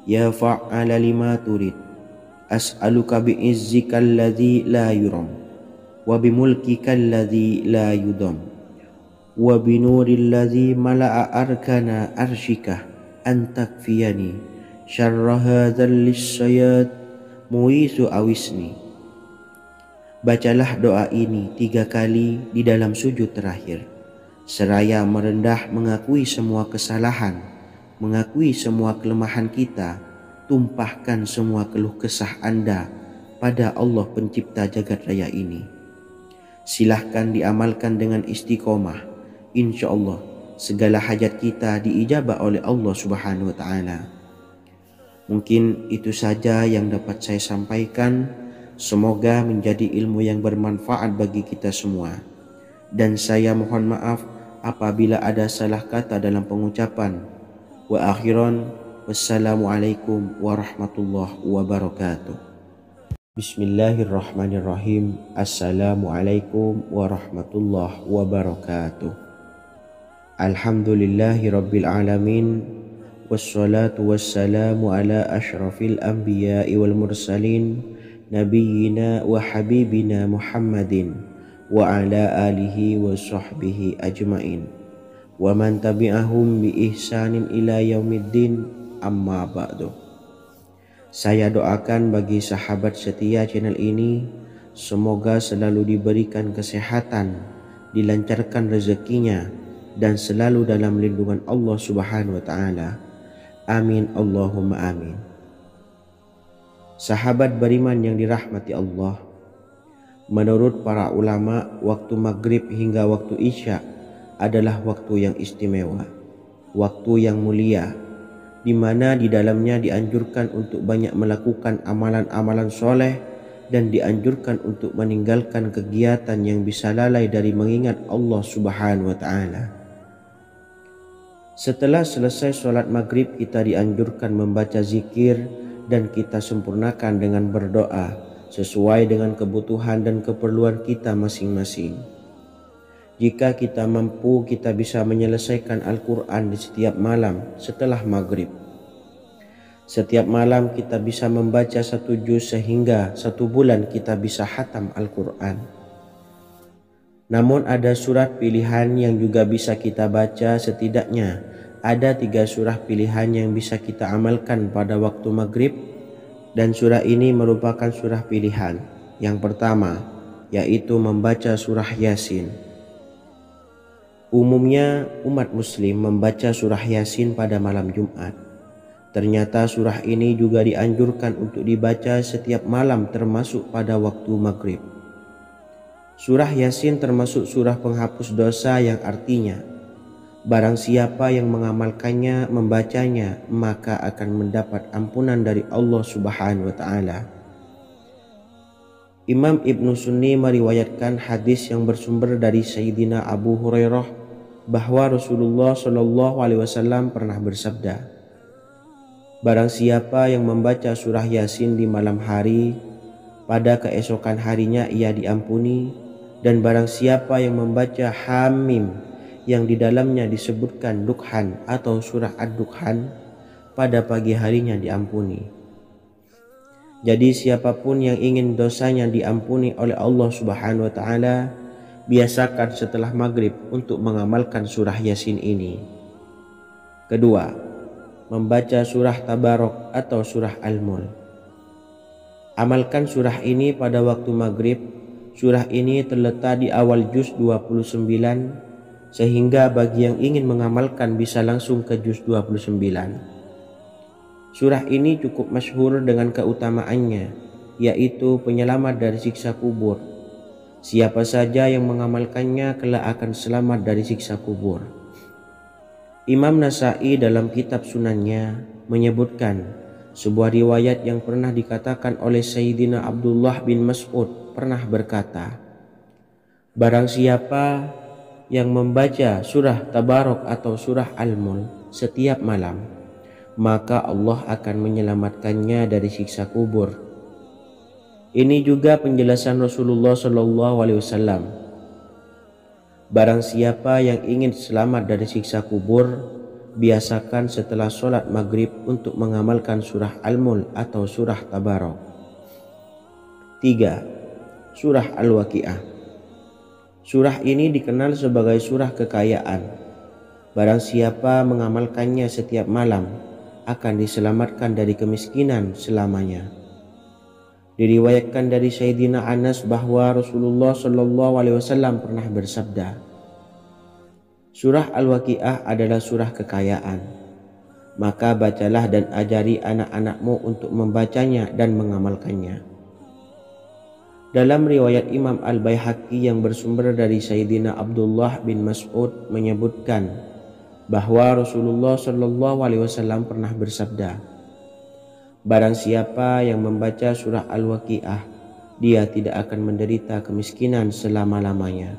Ya Fa'ala lima turid, as'aluka bi'izzikal ladzi la yuram, wa bimulkikal ladzi la yudam, wa binuril ladzi mala'a arkana arsyika an takfiyani syarra hadzal lisyayat muisu awisni. Bacalah doa ini 3 kali di dalam sujud terakhir, seraya merendah mengakui semua kesalahan, mengakui semua kelemahan kita. Tumpahkan semua keluh kesah Anda pada Allah pencipta jagat raya ini. Silahkan diamalkan dengan istiqomah. Insya Allah segala hajat kita diijabah oleh Allah Subhanahu wa Ta'ala. Mungkin itu saja yang dapat saya sampaikan. Semoga menjadi ilmu yang bermanfaat bagi kita semua. Dan saya mohon maaf apabila ada salah kata dalam pengucapan. Wa akhiran, wassalamualaikum warahmatullahi wabarakatuh. Bismillahirrahmanirrahim. Assalamualaikum warahmatullahi wabarakatuh. Alhamdulillahi rabbil alamin. Wassalatu wassalamu ala ashrafil anbiya'i wal mursalin, nabiyyina wa habibina Muhammadin wa ala alihi wa sahbihi ajmain, wa man tabi'ahum bi ihsanin ila yaumiddin. Amma ba'du. Saya doakan bagi sahabat setia channel ini, semoga selalu diberikan kesehatan, dilancarkan rezekinya, dan selalu dalam lindungan Allah Subhanahu wa Ta'ala. Amin Allahumma amin. Sahabat beriman yang dirahmati Allah, menurut para ulama, waktu maghrib hingga waktu isya adalah waktu yang istimewa, waktu yang mulia, di mana di dalamnya dianjurkan untuk banyak melakukan amalan-amalan soleh dan dianjurkan untuk meninggalkan kegiatan yang bisa lalai dari mengingat Allah Subhanahu wa Ta'ala. Setelah selesai sholat maghrib, kita dianjurkan membaca zikir dan kita sempurnakan dengan berdoa sesuai dengan kebutuhan dan keperluan kita masing-masing. Jika kita mampu, kita bisa menyelesaikan Al-Quran di setiap malam setelah maghrib. Setiap malam kita bisa membaca 1 juz sehingga 1 bulan kita bisa khatam Al-Quran. Namun ada surat pilihan yang juga bisa kita baca. Setidaknya ada 3 surah pilihan yang bisa kita amalkan pada waktu maghrib, dan surah ini merupakan surah pilihan. Yang pertama yaitu membaca surah Yasin. Umumnya umat muslim membaca surah Yasin pada malam Jumat. Ternyata surah ini juga dianjurkan untuk dibaca setiap malam termasuk pada waktu maghrib. Surah Yasin termasuk surah penghapus dosa yang artinya barang siapa yang mengamalkannya, membacanya, maka akan mendapat ampunan dari Allah Subhanahu wa Ta'ala. Imam Ibnu Sunni meriwayatkan hadis yang bersumber dari Sayyidina Abu Hurairah bahwa Rasulullah Shallallahu Alaihi Wasallam pernah bersabda, barang siapa yang membaca surah Yasin di malam hari, pada keesokan harinya ia diampuni, dan barang siapa yang membaca Hamim yang di dalamnya disebutkan Dukhan atau surah Ad-Dukhan, pada pagi harinya diampuni. Jadi siapapun yang ingin dosanya diampuni oleh Allah Subhanahu wa Ta'ala, biasakan setelah maghrib untuk mengamalkan surah Yasin ini. Kedua, membaca surah Tabarok atau surah Al-Mulk. Amalkan surah ini pada waktu maghrib. Surah ini terletak di awal juz 29, sehingga bagi yang ingin mengamalkan bisa langsung ke juz 29. Surah ini cukup masyhur dengan keutamaannya, yaitu penyelamat dari siksa kubur. Siapa saja yang mengamalkannya kelak akan selamat dari siksa kubur. Imam Nasai dalam kitab Sunannya menyebutkan sebuah riwayat yang pernah dikatakan oleh Sayyidina Abdullah bin Mas'ud pernah berkata, Barang siapa yang membaca surah Tabarok atau surah Al-Mulk setiap malam, maka Allah akan menyelamatkannya dari siksa kubur. Ini juga penjelasan Rasulullah SAW. Barang siapa yang ingin selamat dari siksa kubur, biasakan setelah sholat maghrib untuk mengamalkan surah Al-Mulk atau surah Tabarok. 3. Surah Al-Waqiah. Surah ini dikenal sebagai surah kekayaan. Barang siapa mengamalkannya setiap malam, akan diselamatkan dari kemiskinan selamanya. Diriwayatkan dari Sayyidina Anas bahwa Rasulullah SAW pernah bersabda, surah Al-Waqiah adalah surah kekayaan. Maka bacalah dan ajari anak-anakmu untuk membacanya dan mengamalkannya. Dalam riwayat Imam Al-Baihaqi yang bersumber dari Sayyidina Abdullah bin Mas'ud menyebutkan bahwa Rasulullah SAW pernah bersabda, barang siapa yang membaca surah Al-Waqiah, dia tidak akan menderita kemiskinan selama-lamanya.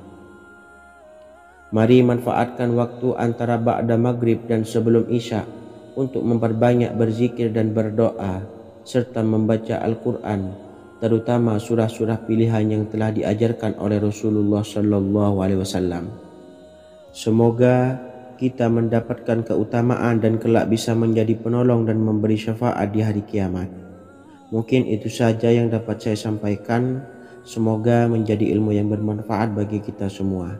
Mari manfaatkan waktu antara ba'da maghrib dan sebelum isya untuk memperbanyak berzikir dan berdoa serta membaca Al-Quran, terutama surah-surah pilihan yang telah diajarkan oleh Rasulullah SAW. Semoga kita mendapatkan keutamaan dan kelak bisa menjadi penolong dan memberi syafaat di hari kiamat. Mungkin itu saja yang dapat saya sampaikan. Semoga menjadi ilmu yang bermanfaat bagi kita semua.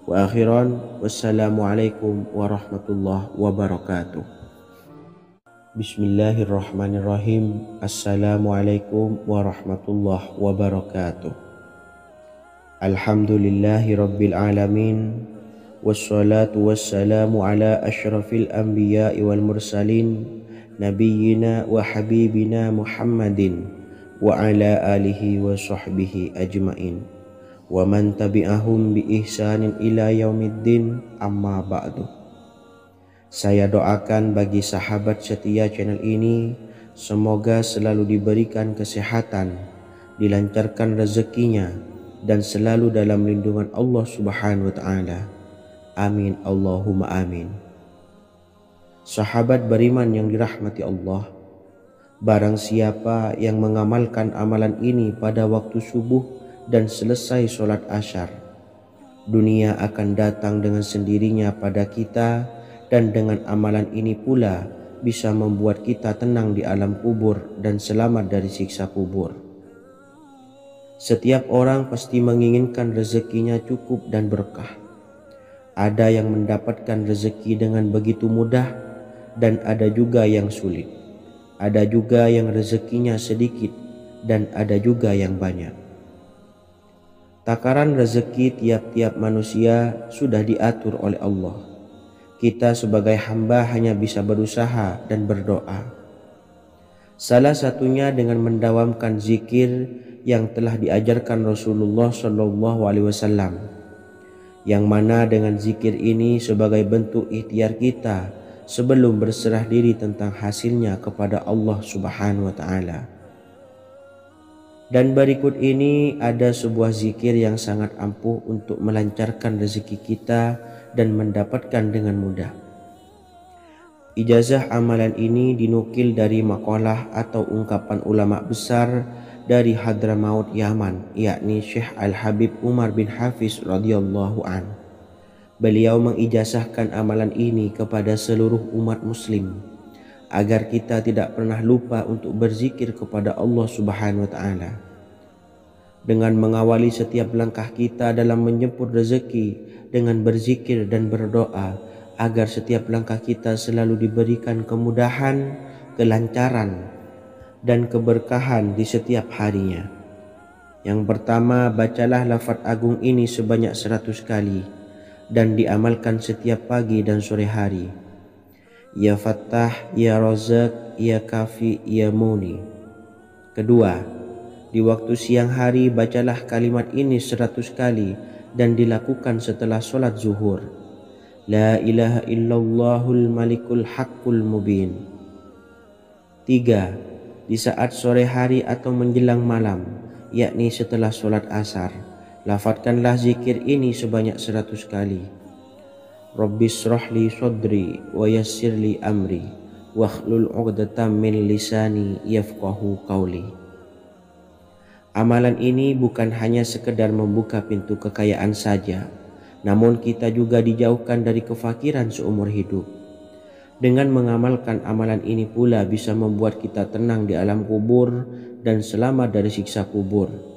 Wa akhiran, wassalamualaikum warahmatullahi wabarakatuh. Bismillahirrahmanirrahim. Assalamualaikum warahmatullahi wabarakatuh. Alhamdulillahi rabbil alamin. Wassalatu wassalamu ala ashrafil anbiya'i wal mursalin, nabiyyina wa habibina Muhammadin wa ala alihi wa sahbihi ajmain, wa man tabi'ahum bi ihsanin ila yaumiddin, amma ba'du. Saya doakan bagi sahabat setia channel ini, semoga selalu diberikan kesehatan, dilancarkan rezekinya, dan selalu dalam lindungan Allah Subhanahu wa ta'ala. Amin Allahumma amin. Sahabat beriman yang dirahmati Allah, barang siapa yang mengamalkan amalan ini pada waktu subuh dan selesai sholat asyar, dunia akan datang dengan sendirinya pada kita, dan dengan amalan ini pula bisa membuat kita tenang di alam kubur dan selamat dari siksa kubur. Setiap orang pasti menginginkan rezekinya cukup dan berkah. Ada yang mendapatkan rezeki dengan begitu mudah, dan ada juga yang sulit. Ada juga yang rezekinya sedikit, dan ada juga yang banyak. Takaran rezeki tiap-tiap manusia sudah diatur oleh Allah. Kita sebagai hamba hanya bisa berusaha dan berdoa. Salah satunya dengan mendawamkan zikir yang telah diajarkan Rasulullah SAW, yang mana dengan zikir ini sebagai bentuk ikhtiar kita sebelum berserah diri tentang hasilnya kepada Allah Subhanahu wa ta'ala. Dan berikut ini ada sebuah zikir yang sangat ampuh untuk melancarkan rezeki kita dan mendapatkan dengan mudah. Ijazah amalan ini dinukil dari makalah atau ungkapan ulama besar dari Hadramaut Yaman, yakni Syekh Al-Habib Umar bin Hafiz radhiyallahu an. Beliau mengijazahkan amalan ini kepada seluruh umat muslim agar kita tidak pernah lupa untuk berzikir kepada Allah Subhanahu wa ta'ala. Dengan mengawali setiap langkah kita dalam menjemput rezeki dengan berzikir dan berdoa agar setiap langkah kita selalu diberikan kemudahan, kelancaran, dan keberkahan di setiap harinya. Yang pertama, bacalah lafaz agung ini sebanyak 100 kali dan diamalkan setiap pagi dan sore hari. Ya Fattah, Ya Razak, Ya Kafi, Ya Muni. Kedua, di waktu siang hari bacalah kalimat ini 100 kali dan dilakukan setelah sholat zuhur. La ilaha illallahul malikul haqqul mubin. 3. Di saat sore hari atau menjelang malam, yakni setelah sholat asar, Lafadzkanlah zikir ini sebanyak 100 kali. Rabbis shrahli sodri wa yassirli amri wahlul 'uqdatam min lisani yafqahu qawli. Amalan ini bukan hanya sekedar membuka pintu kekayaan saja, namun kita juga dijauhkan dari kefakiran seumur hidup. Dengan mengamalkan amalan ini pula bisa membuat kita tenang di alam kubur dan selamat dari siksa kubur.